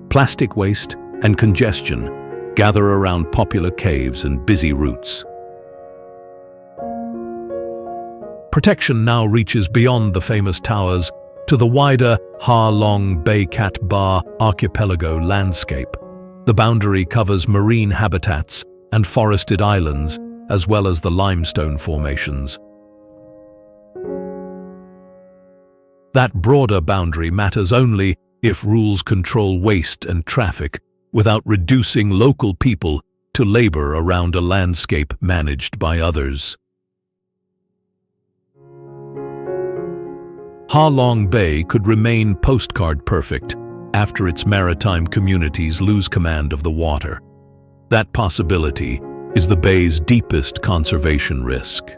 plastic waste, and congestion gather around popular caves and busy routes. Protection now reaches beyond the famous towers to the wider Ha Long Bay Cat Ba archipelago landscape. The boundary covers marine habitats and forested islands, as well as the limestone formations. That broader boundary matters only if rules control waste and traffic without reducing local people to labor around a landscape managed by others. Ha Long Bay could remain postcard perfect after its maritime communities lose command of the water. That possibility is the bay's deepest conservation risk.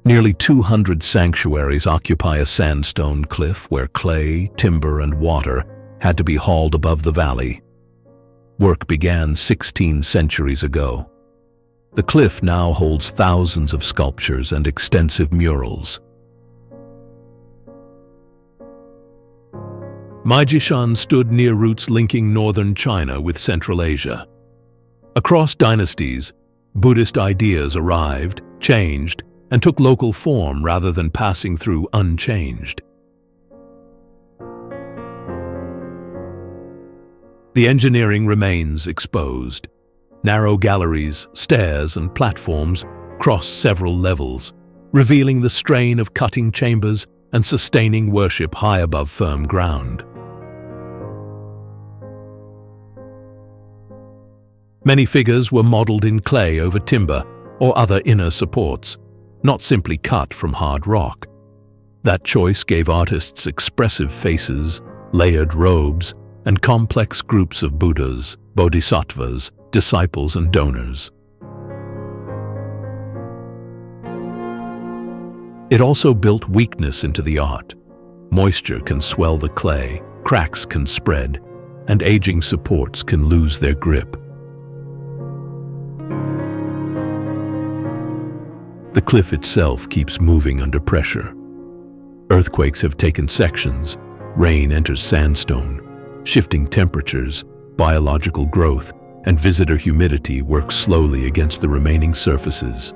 Nearly 200 sanctuaries occupy a sandstone cliff where clay, timber, and water had to be hauled above the valley. Work began 16 centuries ago. The cliff now holds thousands of sculptures and extensive murals. Maijishan stood near routes linking northern China with Central Asia. Across dynasties, Buddhist ideas arrived, changed, and took local form rather than passing through unchanged. The engineering remains exposed. Narrow galleries, stairs, and platforms cross several levels, revealing the strain of cutting chambers and sustaining worship high above firm ground. Many figures were modeled in clay over timber or other inner supports, not simply cut from hard rock. That choice gave artists expressive faces, layered robes, and complex groups of Buddhas, bodhisattvas, disciples, and donors. It also built weakness into the art. Moisture can swell the clay, cracks can spread, and aging supports can lose their grip. The cliff itself keeps moving under pressure. Earthquakes have taken sections, rain enters sandstone, shifting temperatures, biological growth, and visitor humidity work slowly against the remaining surfaces.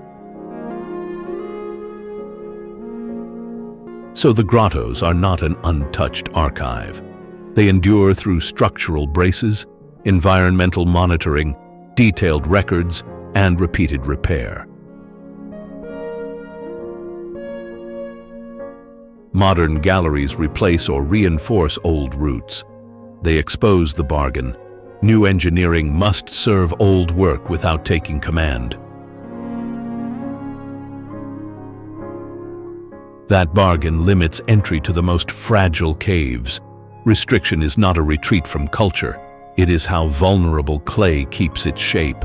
So the grottos are not an untouched archive. They endure through structural braces, environmental monitoring, detailed records, and repeated repair. Modern galleries replace or reinforce old roots. They expose the bargain. New engineering must serve old work without taking command. That bargain limits entry to the most fragile caves. Restriction is not a retreat from culture. It is how vulnerable clay keeps its shape.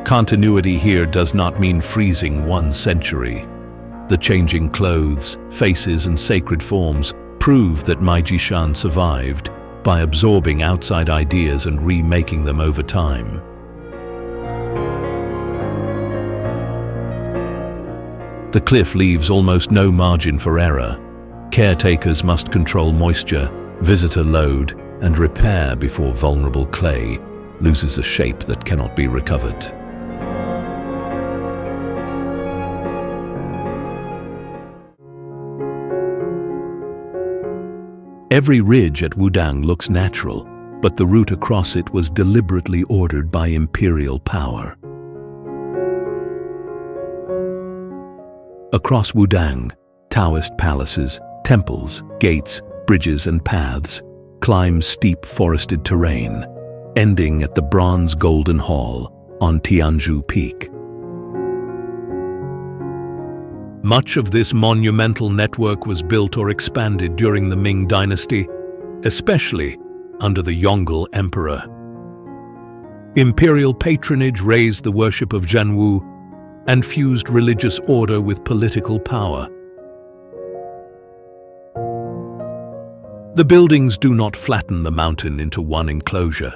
Continuity here does not mean freezing one century. The changing clothes, faces, and sacred forms prove that Maijishan survived by absorbing outside ideas and remaking them over time. The cliff leaves almost no margin for error. Caretakers must control moisture, visitor load, and repair before vulnerable clay loses a shape that cannot be recovered. Every ridge at Wudang looks natural, but the route across it was deliberately ordered by imperial power. Across Wudang, Taoist palaces, temples, gates, bridges, and paths climb steep forested terrain, ending at the bronze Golden Hall on Tianzhu Peak. Much of this monumental network was built or expanded during the Ming Dynasty, especially under the Yongle Emperor. Imperial patronage raised the worship of Zhenwu and fused religious order with political power. The buildings do not flatten the mountain into one enclosure.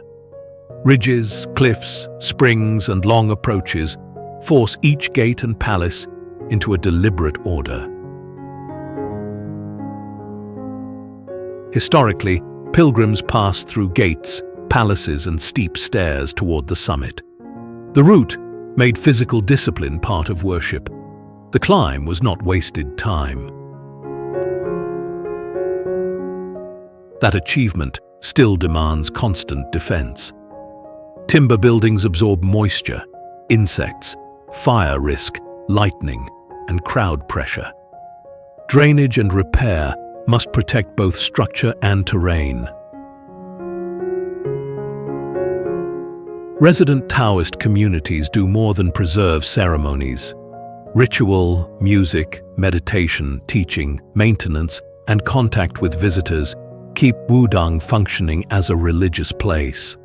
Ridges, cliffs, springs, and long approaches force each gate and palace into a deliberate order. Historically, pilgrims passed through gates, palaces, and steep stairs toward the summit. The route made physical discipline part of worship. The climb was not wasted time. That achievement still demands constant defense. Timber buildings absorb moisture, insects, fire risk, lightning, and crowd pressure. Drainage and repair must protect both structure and terrain. Resident Taoist communities do more than preserve ceremonies. Ritual, music, meditation, teaching, maintenance, and contact with visitors keep Wudang functioning as a religious place.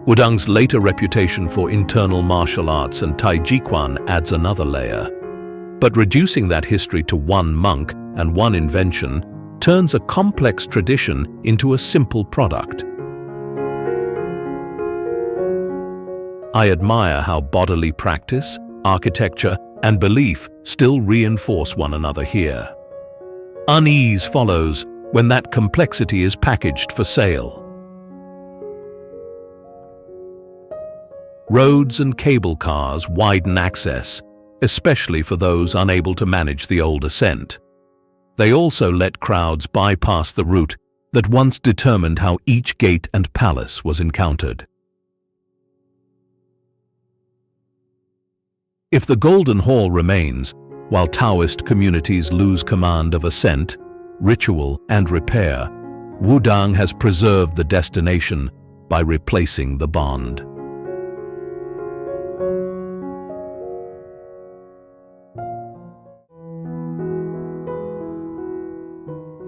Wudang's later reputation for internal martial arts and Taijiquan adds another layer. But reducing that history to one monk and one invention turns a complex tradition into a simple product. I admire how bodily practice, architecture, and belief still reinforce one another here. Unease follows when that complexity is packaged for sale. Roads and cable cars widen access, especially for those unable to manage the old ascent. They also let crowds bypass the route that once determined how each gate and palace was encountered. If the Golden Hall remains, while Taoist communities lose command of ascent, ritual, and repair, Wudang has preserved the destination by replacing the bond.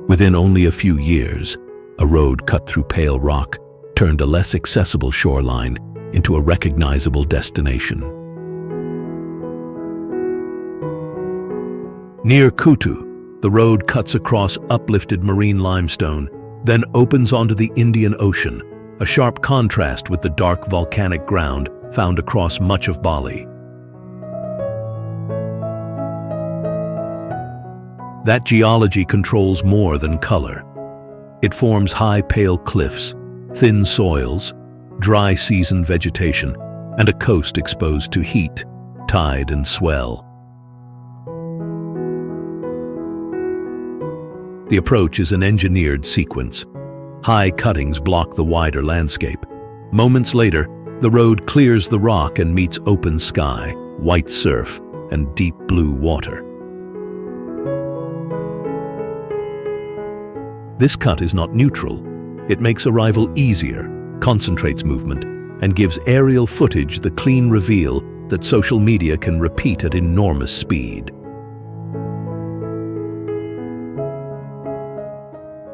Within only a few years, a road cut through pale rock turned a less accessible shoreline into a recognizable destination. Near Kutu, the road cuts across uplifted marine limestone, then opens onto the Indian Ocean, a sharp contrast with the dark volcanic ground found across much of Bali. That geology controls more than color. It forms high pale cliffs, thin soils, dry season vegetation, and a coast exposed to heat, tide, and swell. The approach is an engineered sequence. High cuttings block the wider landscape. Moments later, the road clears the rock and meets open sky, white surf, and deep blue water. This cut is not neutral. It makes arrival easier, concentrates movement, and gives aerial footage the clean reveal that social media can repeat at enormous speed.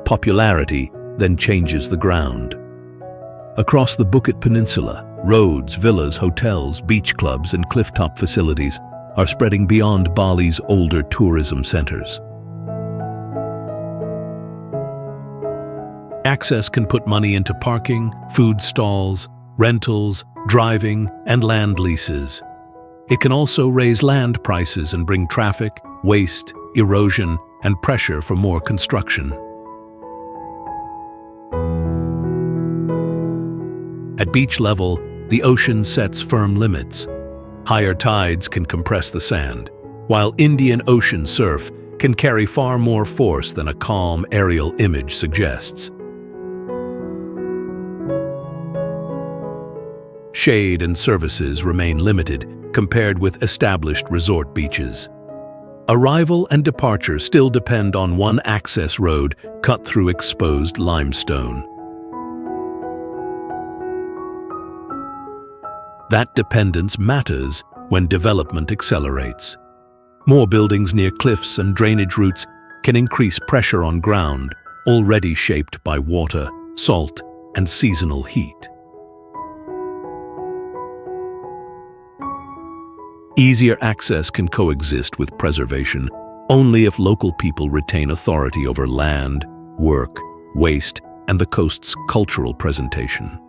Popularity then changes the ground. Across the Bukit Peninsula, roads, villas, hotels, beach clubs, and clifftop facilities are spreading beyond Bali's older tourism centers. Access can put money into parking, food stalls, rentals, driving, and land leases. It can also raise land prices and bring traffic, waste, erosion, and pressure for more construction. At beach level, the ocean sets firm limits. Higher tides can compress the sand, while Indian Ocean surf can carry far more force than a calm aerial image suggests. Shade and services remain limited compared with established resort beaches. Arrival and departure still depend on one access road cut through exposed limestone. That dependence matters when development accelerates. More buildings near cliffs and drainage routes can increase pressure on ground already shaped by water, salt, and seasonal heat. Easier access can coexist with preservation only if local people retain authority over land, work, waste, and the coast's cultural presentation.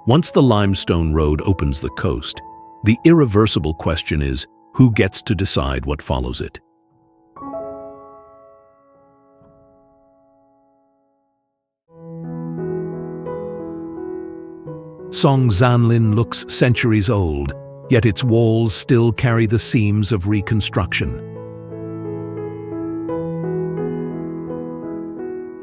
Once the limestone road opens the coast, the irreversible question is, who gets to decide what follows it? Songsanlin looks centuries old, yet its walls still carry the seams of reconstruction.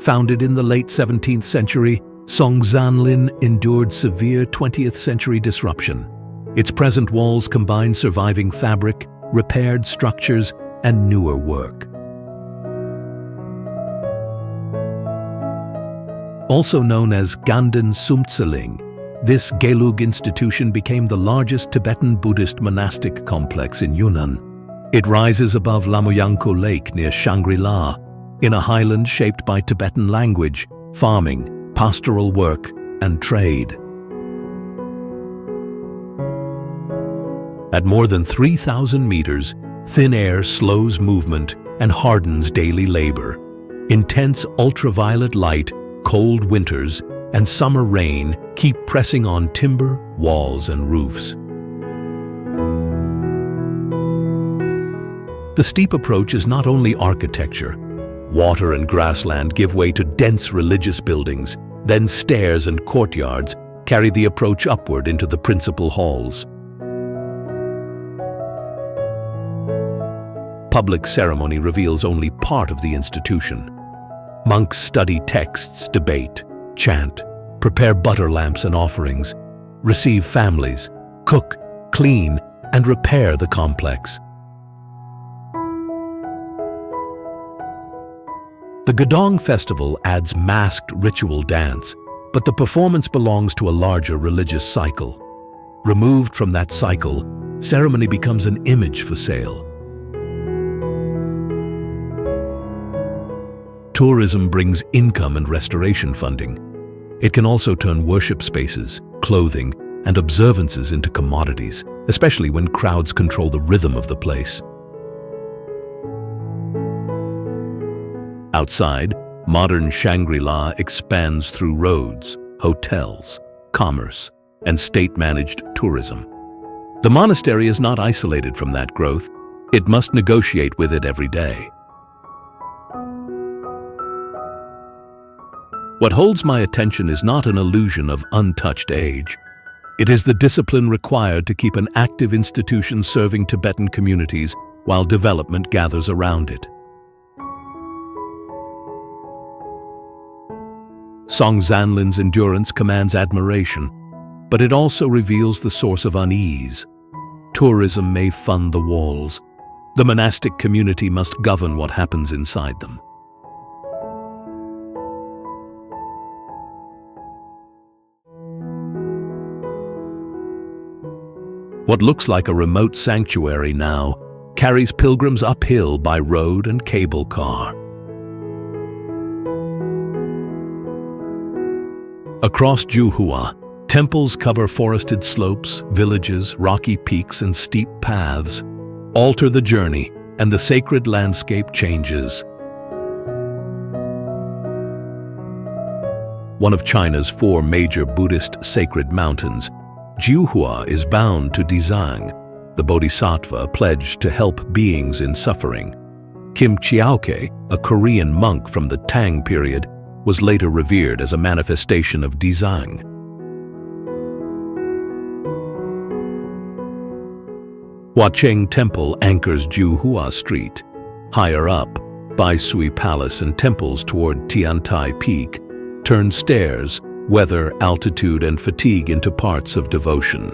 Founded in the late 17th century, Songsanlin endured severe 20th century disruption. Its present walls combine surviving fabric, repaired structures, and newer work. Also known as Ganden Sumtsaling, this Gelug institution became the largest Tibetan Buddhist monastic complex in Yunnan. It rises above Lamoyangko Lake near Shangri-La, in a highland shaped by Tibetan language, farming, pastoral work, and trade. At more than 3,000 meters, thin air slows movement and hardens daily labor. Intense ultraviolet light, cold winters, and summer rain keep pressing on timber, walls, and roofs. The steep approach is not only architecture. Water and grassland give way to dense religious buildings, then stairs and courtyards carry the approach upward into the principal halls. Public ceremony reveals only part of the institution. Monks study texts, debate, chant, prepare butter lamps and offerings, receive families, cook, clean, and repair the complex. The Gadong festival adds masked ritual dance, but the performance belongs to a larger religious cycle. Removed from that cycle, ceremony becomes an image for sale. Tourism brings income and restoration funding. It can also turn worship spaces, clothing, and observances into commodities, especially when crowds control the rhythm of the place. Outside, modern Shangri-La expands through roads, hotels, commerce, and state-managed tourism. The monastery is not isolated from that growth. It must negotiate with it every day. What holds my attention is not an illusion of untouched age. It is the discipline required to keep an active institution serving Tibetan communities while development gathers around it. Songsanlin's endurance commands admiration, but it also reveals the source of unease. Tourism may fund the walls. The monastic community must govern what happens inside them. What looks like a remote sanctuary now carries pilgrims uphill by road and cable car. Across Juhua, temples cover forested slopes, villages, rocky peaks, and steep paths. Alter the journey, and the sacred landscape changes. One of China's 4 major Buddhist sacred mountains, Juhua is bound to Dizang, the bodhisattva pledged to help beings in suffering. Kim Chiaoke, a Korean monk from the Tang period, was later revered as a manifestation of Dizang. Huacheng Temple anchors Juhua Street. Higher up, Bai Sui Palace and temples toward Tiantai Peak turn stairs, weather, altitude, and fatigue into parts of devotion.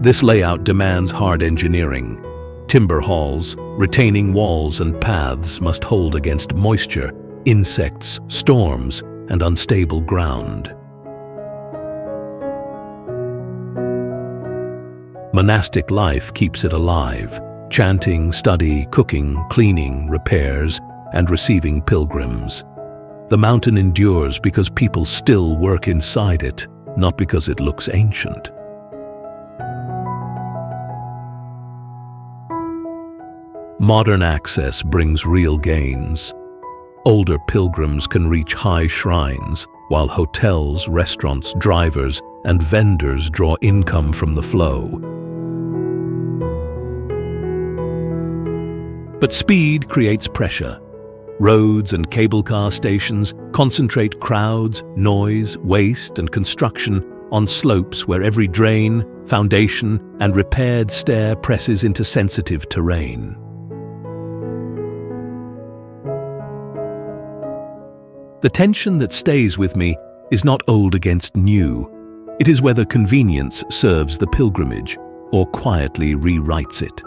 This layout demands hard engineering. Timber halls, retaining walls, and paths must hold against moisture, insects, storms, and unstable ground. Monastic life keeps it alive, chanting, study, cooking, cleaning, repairs, and receiving pilgrims. The mountain endures because people still work inside it, not because it looks ancient. Modern access brings real gains. Older pilgrims can reach high shrines, while hotels, restaurants, drivers, and vendors draw income from the flow. But speed creates pressure. Roads and cable car stations concentrate crowds, noise, waste, and construction on slopes where every drain, foundation, and repaired stair presses into sensitive terrain. The tension that stays with me is not old against new. It is whether convenience serves the pilgrimage or quietly rewrites it.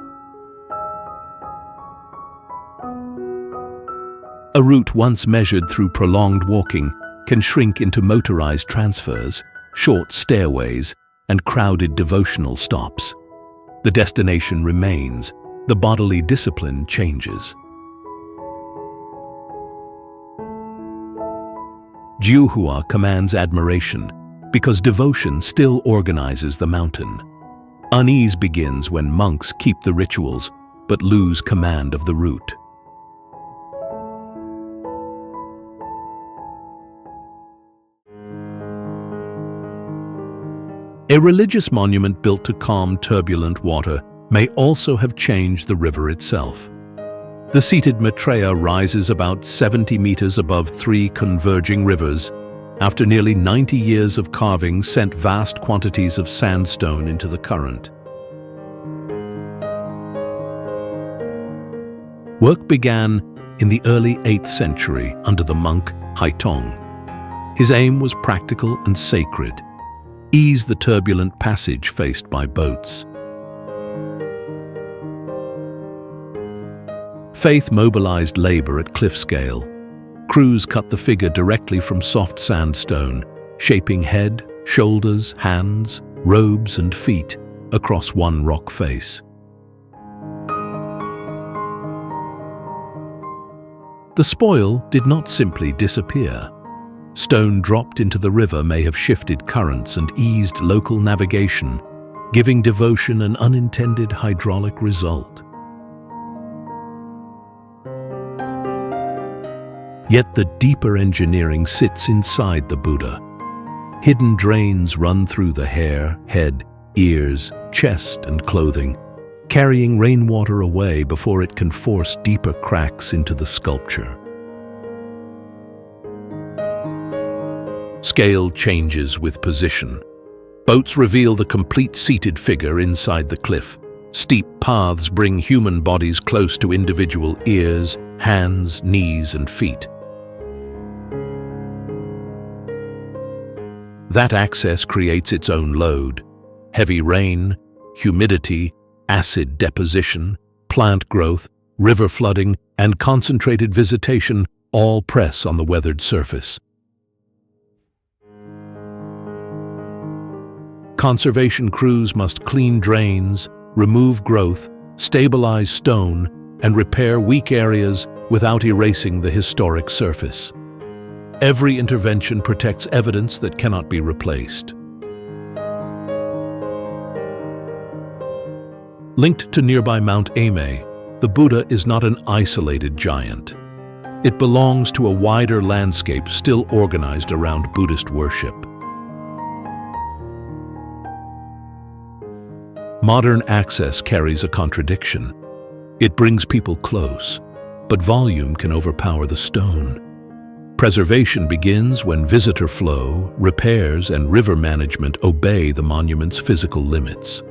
A route once measured through prolonged walking can shrink into motorized transfers, short stairways, and crowded devotional stops. The destination remains, the bodily discipline changes. Jiuhua commands admiration because devotion still organizes the mountain. Unease begins when monks keep the rituals but lose command of the route. A religious monument built to calm turbulent water may also have changed the river itself. The seated Maitreya rises about 70 meters above three converging rivers after nearly 90 years of carving sent vast quantities of sandstone into the current. Work began in the early 8th century under the monk Haitong. His aim was practical and sacred: ease the turbulent passage faced by boats. Faith mobilized labor at cliff scale. Crews cut the figure directly from soft sandstone, shaping head, shoulders, hands, robes, and feet across one rock face. The spoil did not simply disappear. Stone dropped into the river may have shifted currents and eased local navigation, giving devotion an unintended hydraulic result. Yet the deeper engineering sits inside the Buddha. Hidden drains run through the hair, head, ears, chest, and clothing, carrying rainwater away before it can force deeper cracks into the sculpture. Scale changes with position. Boats reveal the complete seated figure inside the cliff. Steep paths bring human bodies close to individual ears, hands, knees, and feet. That access creates its own load. Heavy rain, humidity, acid deposition, plant growth, river flooding, and concentrated visitation all press on the weathered surface. Conservation crews must clean drains, remove growth, stabilize stone, and repair weak areas without erasing the historic surface. Every intervention protects evidence that cannot be replaced. Linked to nearby Mount Ame, the Buddha is not an isolated giant. It belongs to a wider landscape still organized around Buddhist worship. Modern access carries a contradiction. It brings people close, but volume can overpower the stone. Preservation begins when visitor flow, repairs, and river management obey the monument's physical limits.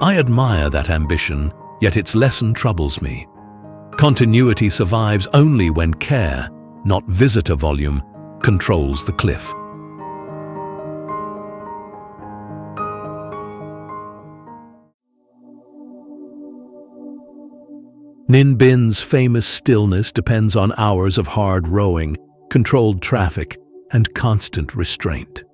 I admire that ambition, yet its lesson troubles me. Continuity survives only when care, not visitor volume, controls the cliff. Ninh Binh's famous stillness depends on hours of hard rowing, controlled traffic, and constant restraint.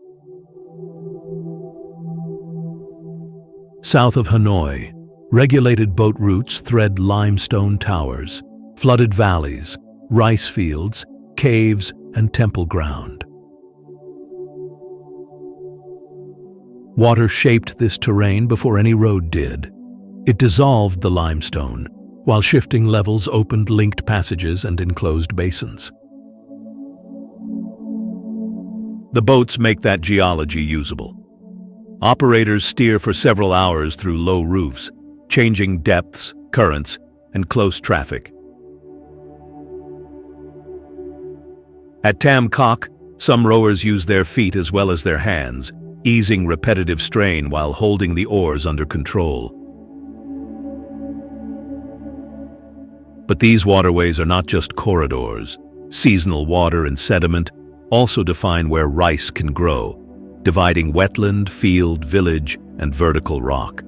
South of Hanoi, regulated boat routes thread limestone towers, flooded valleys, rice fields, caves, and temple ground. Water shaped this terrain before any road did. It dissolved the limestone, while shifting levels opened linked passages and enclosed basins. The boats make that geology usable. Operators steer for several hours through low roofs, changing depths, currents, and close traffic. At Tam Kok, some rowers use their feet as well as their hands, easing repetitive strain while holding the oars under control. But these waterways are not just corridors. Seasonal water and sediment also define where rice can grow, dividing wetland, field, village, and vertical rock.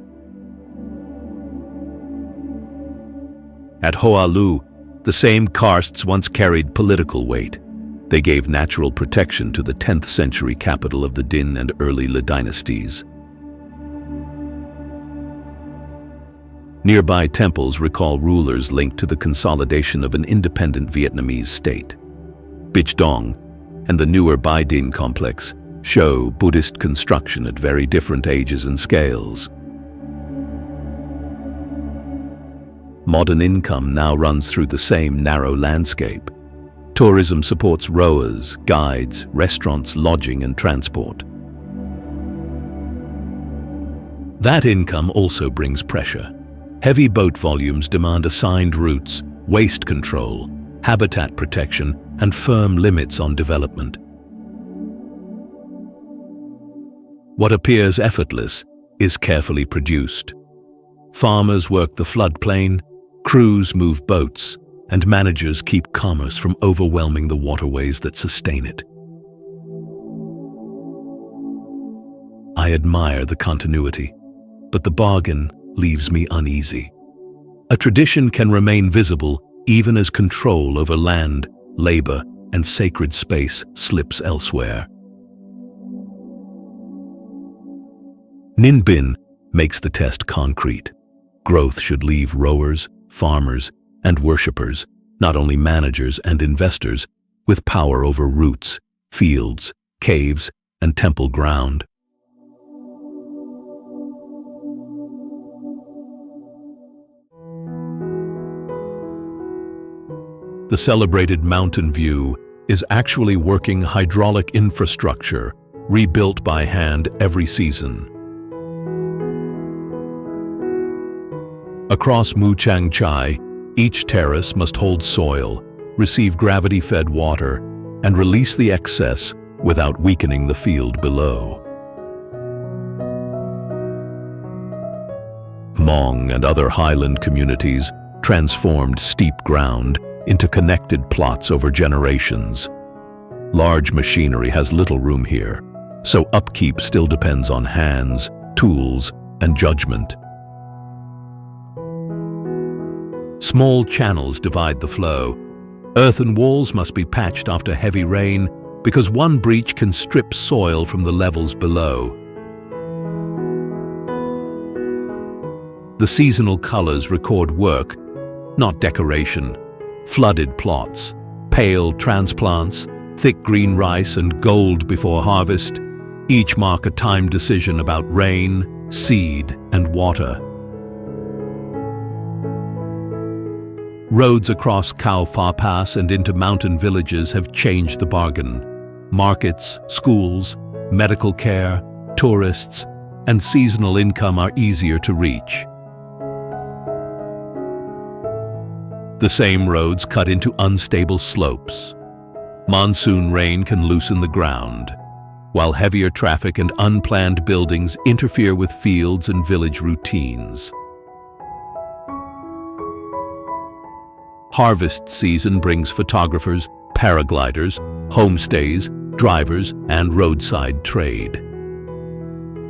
At Hoa Lu, the same karsts once carried political weight. They gave natural protection to the 10th century capital of the Din and early Le dynasties. Nearby temples recall rulers linked to the consolidation of an independent Vietnamese state. Bich Dong and the newer Bai Din complex show Buddhist construction at very different ages and scales. Modern income now runs through the same narrow landscape. Tourism supports rowers, guides, restaurants, lodging, and transport. That income also brings pressure. Heavy boat volumes demand assigned routes, waste control, habitat protection, and firm limits on development. What appears effortless is carefully produced. Farmers work the floodplain, crews move boats, and managers keep commerce from overwhelming the waterways that sustain it. I admire the continuity, but the bargain leaves me uneasy. A tradition can remain visible even as control over land, labor, and sacred space slips elsewhere. Ninh Binh makes the test concrete. Growth should leave rowers, farmers, and worshippers, not only managers and investors, with power over routes, fields, caves, and temple ground. The celebrated Mountain View is actually working hydraulic infrastructure, rebuilt by hand every season. Across Mu Chang Chai, each terrace must hold soil, receive gravity-fed water, and release the excess without weakening the field below. Hmong and other highland communities transformed steep ground into connected plots over generations. Large machinery has little room here, so upkeep still depends on hands, tools, and judgment. Small channels divide the flow. Earthen walls must be patched after heavy rain because one breach can strip soil from the levels below. The seasonal colors record work, not decoration. Flooded plots, pale transplants, thick green rice and gold before harvest, each mark a time decision about rain, seed, and water. Roads across Khao Pha Pass and into mountain villages have changed the bargain. Markets, schools, medical care, tourists, and seasonal income are easier to reach. The same roads cut into unstable slopes. Monsoon rain can loosen the ground, while heavier traffic and unplanned buildings interfere with fields and village routines. Harvest season brings photographers, paragliders, homestays, drivers, and roadside trade.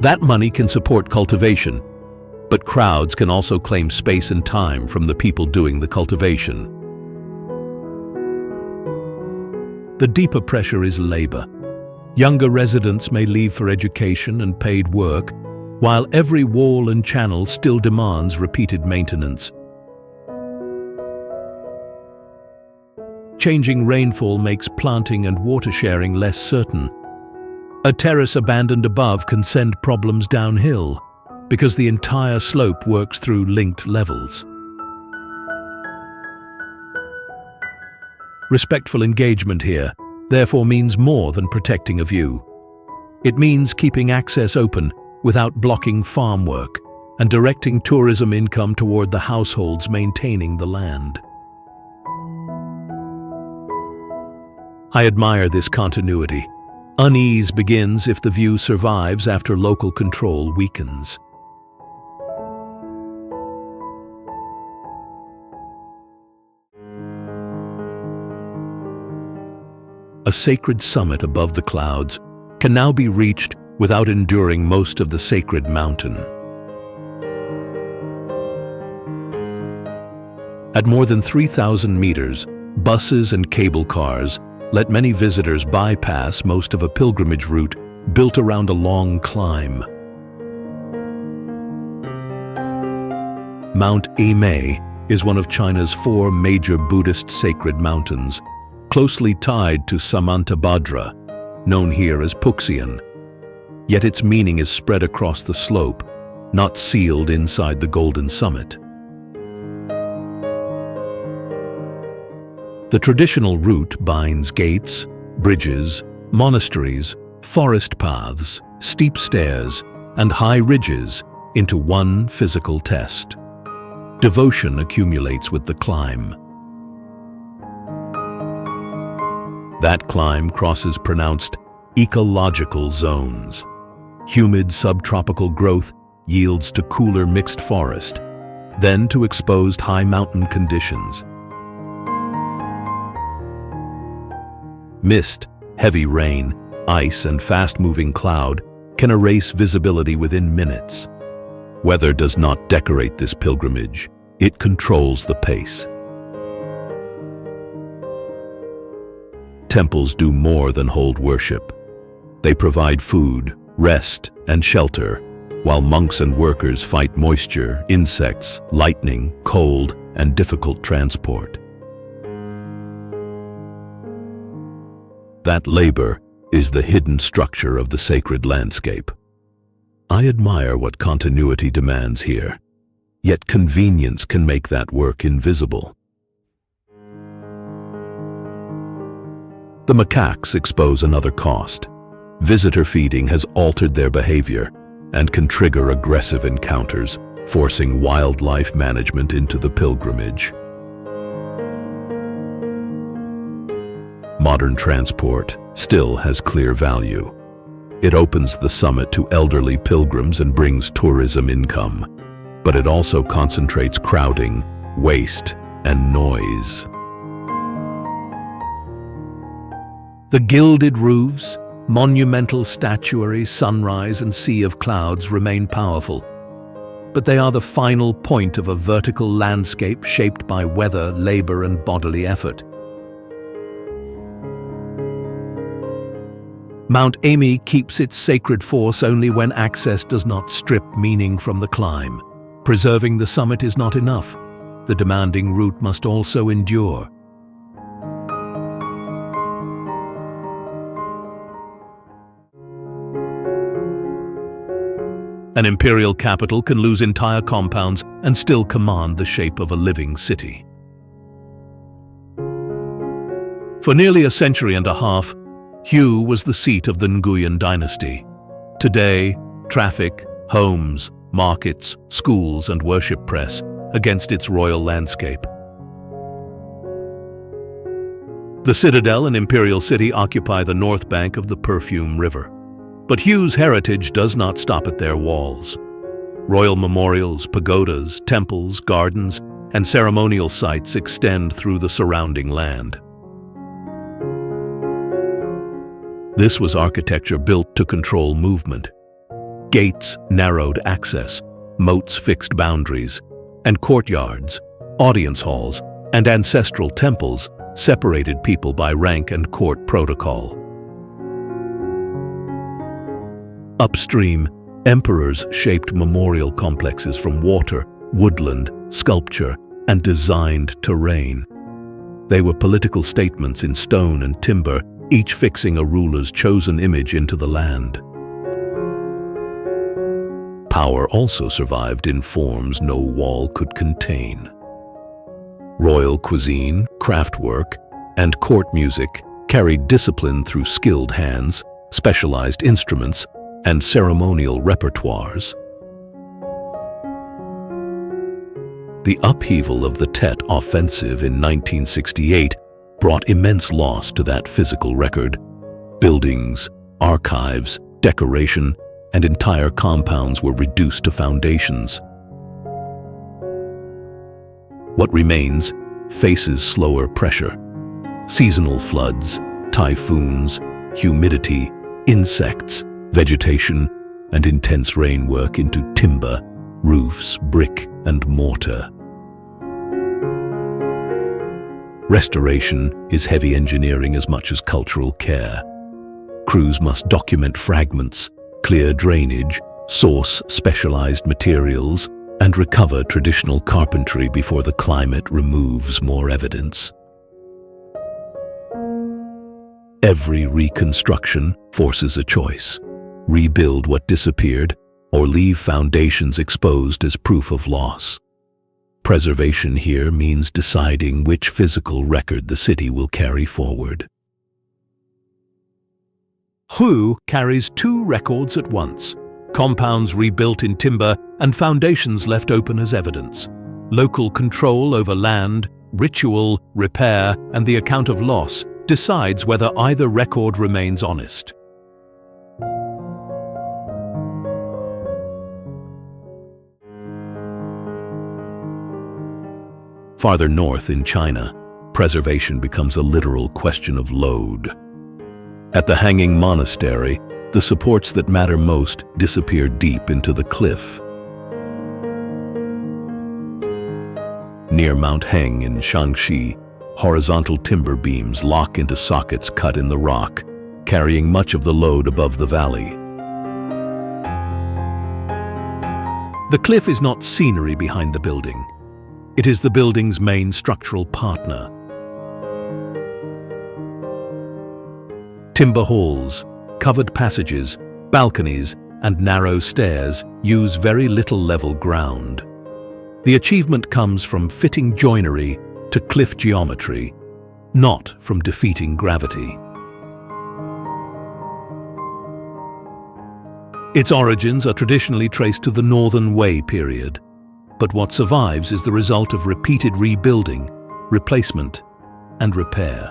That money can support cultivation, but crowds can also claim space and time from the people doing the cultivation. The deeper pressure is labor. Younger residents may leave for education and paid work, while every wall and channel still demands repeated maintenance. Changing rainfall makes planting and water sharing less certain. A terrace abandoned above can send problems downhill, because the entire slope works through linked levels. Respectful engagement here, therefore, means more than protecting a view. It means keeping access open without blocking farm work, and directing tourism income toward the households maintaining the land. I admire this continuity. Unease begins if the view survives after local control weakens. A sacred summit above the clouds can now be reached without enduring most of the sacred mountain. At more than 3,000 meters, buses and cable cars let many visitors bypass most of a pilgrimage route built around a long climb. Mount Emei is one of China's 4 major Buddhist sacred mountains, closely tied to Samantabhadra, known here as Puxian. Yet its meaning is spread across the slope, not sealed inside the golden summit. The traditional route binds gates, bridges, monasteries, forest paths, steep stairs, and high ridges into one physical test. Devotion accumulates with the climb. That climb crosses pronounced ecological zones. Humid subtropical growth yields to cooler mixed forest, then to exposed high mountain conditions. Mist, heavy rain, ice, and fast-moving cloud can erase visibility within minutes. Weather does not decorate this pilgrimage, it controls the pace. Temples do more than hold worship. They provide food, rest, and shelter, while monks and workers fight moisture, insects, lightning, cold, and difficult transport. That labor is the hidden structure of the sacred landscape. I admire what continuity demands here, yet convenience can make that work invisible. The macaques expose another cost. Visitor feeding has altered their behavior and can trigger aggressive encounters, forcing wildlife management into the pilgrimage. Modern transport still has clear value. It opens the summit to elderly pilgrims and brings tourism income, but it also concentrates crowding, waste, and noise. The gilded roofs, monumental statuary, sunrise, and sea of clouds remain powerful, but they are the final point of a vertical landscape shaped by weather, labor, and bodily effort. Mount Emei keeps its sacred force only when access does not strip meaning from the climb. Preserving the summit is not enough. The demanding route must also endure. An imperial capital can lose entire compounds and still command the shape of a living city. For nearly a century and a half, Hue was the seat of the Nguyen dynasty. Today, traffic, homes, markets, schools, and worship press against its royal landscape. The citadel and imperial city occupy the north bank of the Perfume River. But Hue's heritage does not stop at their walls. Royal memorials, pagodas, temples, gardens, and ceremonial sites extend through the surrounding land. This was architecture built to control movement. Gates narrowed access, moats fixed boundaries, and courtyards, audience halls, and ancestral temples separated people by rank and court protocol. Upstream, emperors shaped memorial complexes from water, woodland, sculpture, and designed terrain. They were political statements in stone and timber, each fixing a ruler's chosen image into the land. Power also survived in forms no wall could contain. Royal cuisine, craftwork, and court music carried discipline through skilled hands, specialized instruments, and ceremonial repertoires. The upheaval of the Tet Offensive in 1968 brought immense loss to that physical record. Buildings, archives, decoration, and entire compounds were reduced to foundations. What remains faces slower pressure. Seasonal floods, typhoons, humidity, insects, vegetation, and intense rain work into timber, roofs, brick, and mortar. Restoration is heavy engineering as much as cultural care. Crews must document fragments, clear drainage, source specialized materials, and recover traditional carpentry before the climate removes more evidence. Every reconstruction forces a choice: rebuild what disappeared or leave foundations exposed as proof of loss. Preservation here means deciding which physical record the city will carry forward. Hue carries two records at once: compounds rebuilt in timber and foundations left open as evidence. Local control over land, ritual, repair, and the account of loss decides whether either record remains honest. Farther north in China, preservation becomes a literal question of load. At the Hanging Monastery, the supports that matter most disappear deep into the cliff. Near Mount Heng in Shaanxi, horizontal timber beams lock into sockets cut in the rock, carrying much of the load above the valley. The cliff is not scenery behind the building. It is the building's main structural partner. Timber halls, covered passages, balconies, and narrow stairs use very little level ground. The achievement comes from fitting joinery to cliff geometry, not from defeating gravity. Its origins are traditionally traced to the Northern Wei period, but what survives is the result of repeated rebuilding, replacement, and repair.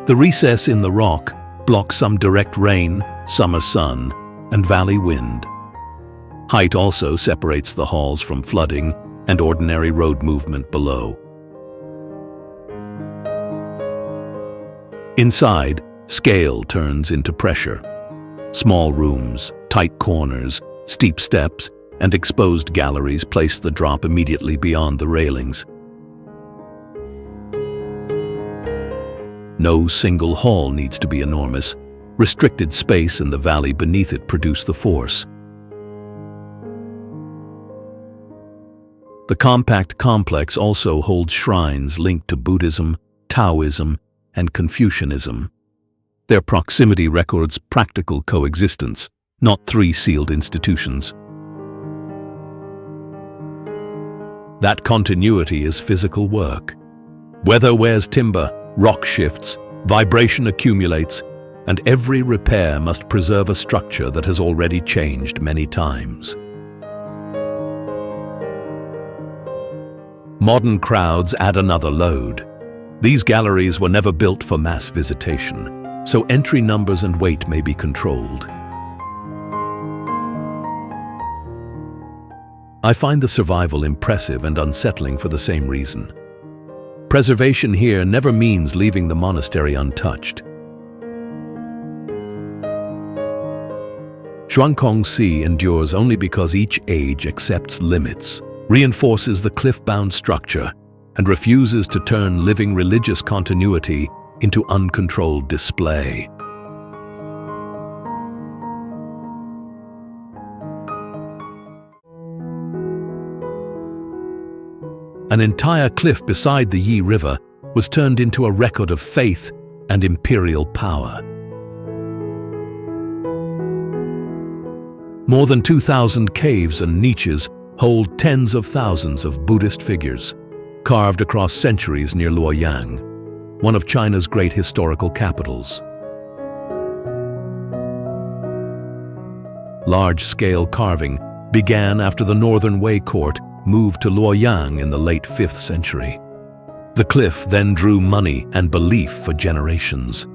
The recess in the rock blocks some direct rain, summer sun, and valley wind. Height also separates the halls from flooding and ordinary road movement below. Inside, scale turns into pressure. Small rooms, tight corners, steep steps, and exposed galleries place the drop immediately beyond the railings. No single hall needs to be enormous. Restricted space and the valley beneath it produce the force. The compact complex also holds shrines linked to Buddhism, Taoism, and Confucianism. Their proximity records practical coexistence, not three sealed institutions. That continuity is physical work. Weather wears timber, rock shifts, vibration accumulates, and every repair must preserve a structure that has already changed many times. Modern crowds add another load. These galleries were never built for mass visitation, so entry numbers and weight may be controlled. I find the survival impressive and unsettling for the same reason. Preservation here never means leaving the monastery untouched. Zhuangkongxi endures only because each age accepts limits, reinforces the cliff-bound structure, and refuses to turn living religious continuity into uncontrolled display. An entire cliff beside the Yi River was turned into a record of faith and imperial power. More than 2,000 caves and niches hold tens of thousands of Buddhist figures, carved across centuries near Luoyang, one of China's great historical capitals. Large-scale carving began after the Northern Way Court moved to Luoyang in the late 5th century. The cliff then drew money and belief for generations.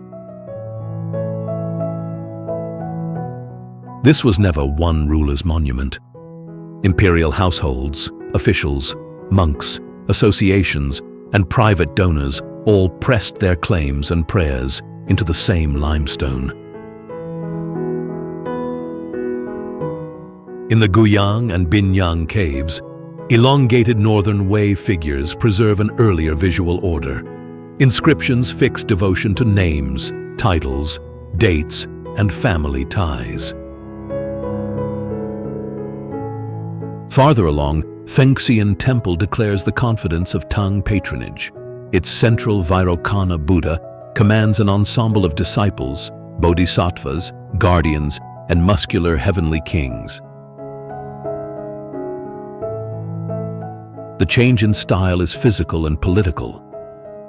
This was never one ruler's monument. Imperial households, officials, monks, associations, and private donors all pressed their claims and prayers into the same limestone. In the Guyang and Binyang caves, elongated Northern Way figures preserve an earlier visual order. Inscriptions fix devotion to names, titles, dates, and family ties. Farther along, Fengxian Temple declares the confidence of Tang patronage. Its central Vairocana Buddha commands an ensemble of disciples, bodhisattvas, guardians, and muscular heavenly kings. The change in style is physical and political.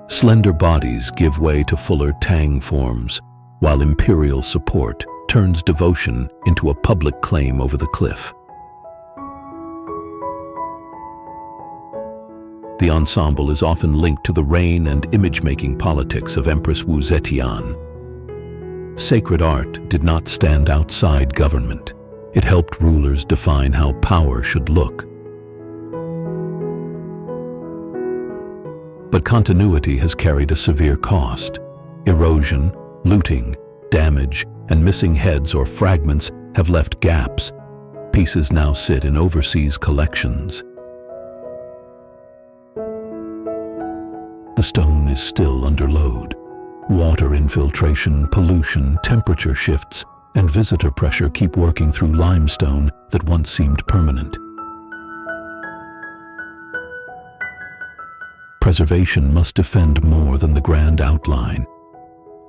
Slender bodies give way to fuller Tang forms, while imperial support turns devotion into a public claim over the cliff. The ensemble is often linked to the reign and image-making politics of Empress Wu Zetian. Sacred art did not stand outside government. It helped rulers define how power should look. But continuity has carried a severe cost. Erosion, looting, damage, and missing heads or fragments have left gaps. Pieces now sit in overseas collections. The stone is still under load. Water infiltration, pollution, temperature shifts, and visitor pressure keep working through limestone that once seemed permanent. Preservation must defend more than the grand outline.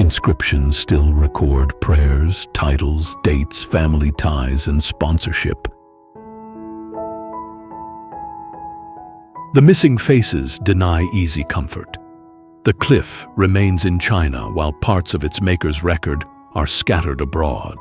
Inscriptions still record prayers, titles, dates, family ties, and sponsorship. The missing faces deny easy comfort. The cliff remains in China while parts of its maker's record are scattered abroad.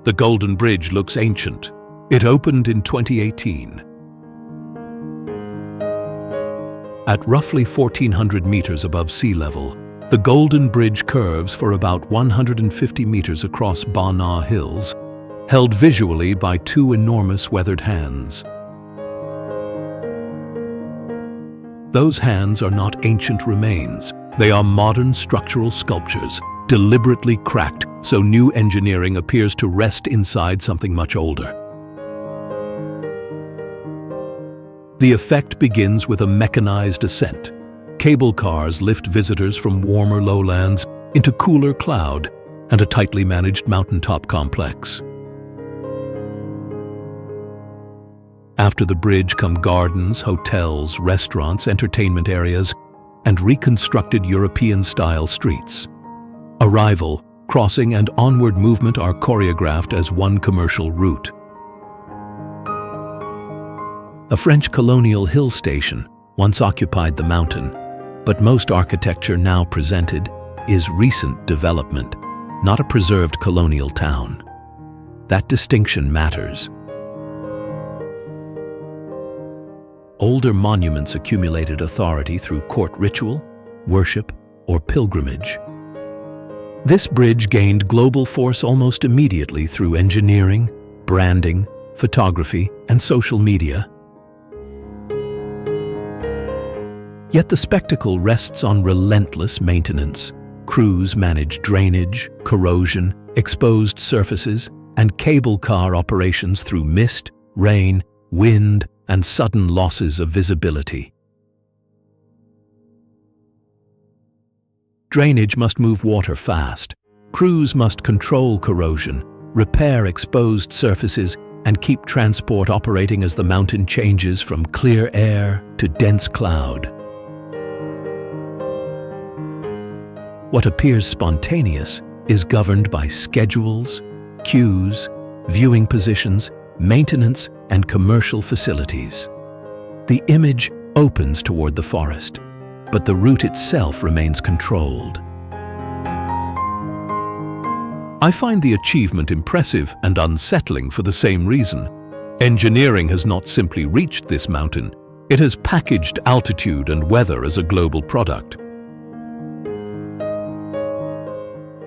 The Golden Bridge looks ancient. It opened in 2018. At roughly 1,400 meters above sea level, the Golden Bridge curves for about 150 meters across Ba Na Hills, held visually by two enormous weathered hands. Those hands are not ancient remains. They are modern structural sculptures, deliberately cracked so new engineering appears to rest inside something much older. The effect begins with a mechanized ascent. Cable cars lift visitors from warmer lowlands into cooler cloud and a tightly managed mountaintop complex. After the bridge come gardens, hotels, restaurants, entertainment areas, and reconstructed European-style streets. Arrival, crossing, and onward movement are choreographed as one commercial route. A French colonial hill station once occupied the mountain, but most architecture now presented is recent development, not a preserved colonial town. That distinction matters. Older monuments accumulated authority through court ritual, worship, or pilgrimage. This bridge gained global force almost immediately through engineering, branding, photography, and social media. Yet the spectacle rests on relentless maintenance. Crews manage drainage, corrosion, exposed surfaces, and cable car operations through mist, rain, wind, and sudden losses of visibility. Drainage must move water fast. Crews must control corrosion, repair exposed surfaces, and keep transport operating as the mountain changes from clear air to dense cloud. What appears spontaneous is governed by schedules, queues, viewing positions, maintenance, and commercial facilities. The image opens toward the forest. but the route itself remains controlled. I find the achievement impressive and unsettling for the same reason. Engineering has not simply reached this mountain, it has packaged altitude and weather as a global product.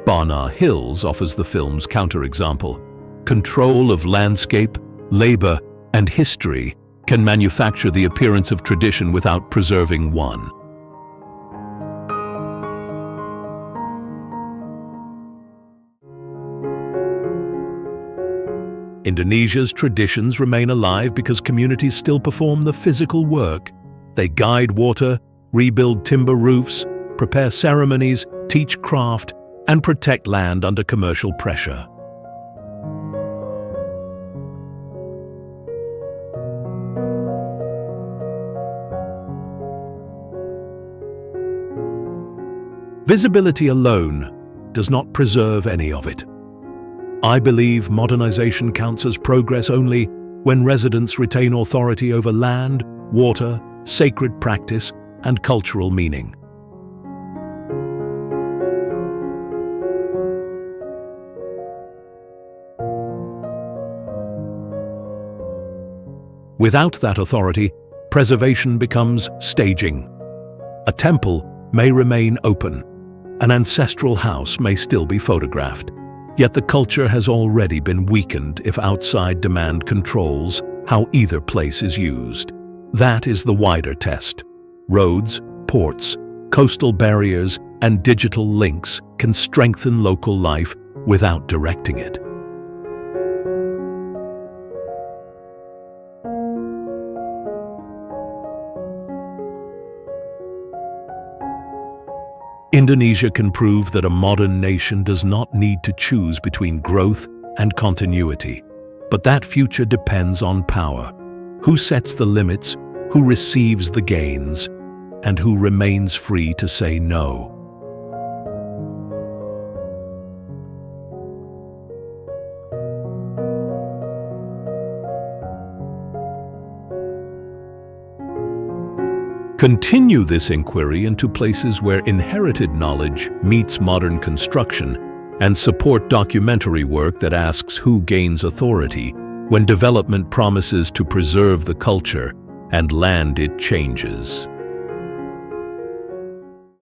Bana Hills offers the film's counterexample. Control of landscape, labor, and history can manufacture the appearance of tradition without preserving one. Indonesia's traditions remain alive because communities still perform the physical work. They guide water, rebuild timber roofs, prepare ceremonies, teach craft, and protect land under commercial pressure. Visibility alone does not preserve any of it. I believe modernization counts as progress only when residents retain authority over land, water, sacred practice, and cultural meaning. Without that authority, preservation becomes staging. A temple may remain open. An ancestral house may still be photographed. Yet the culture has already been weakened if outside demand controls how either place is used. That is the wider test. Roads, ports, coastal barriers, and digital links can strengthen local life without directing it. Indonesia can prove that a modern nation does not need to choose between growth and continuity. But that future depends on power. Who sets the limits, who receives the gains, and who remains free to say no. Continue this inquiry into places where inherited knowledge meets modern construction, and support documentary work that asks who gains authority when development promises to preserve the culture and land it changes.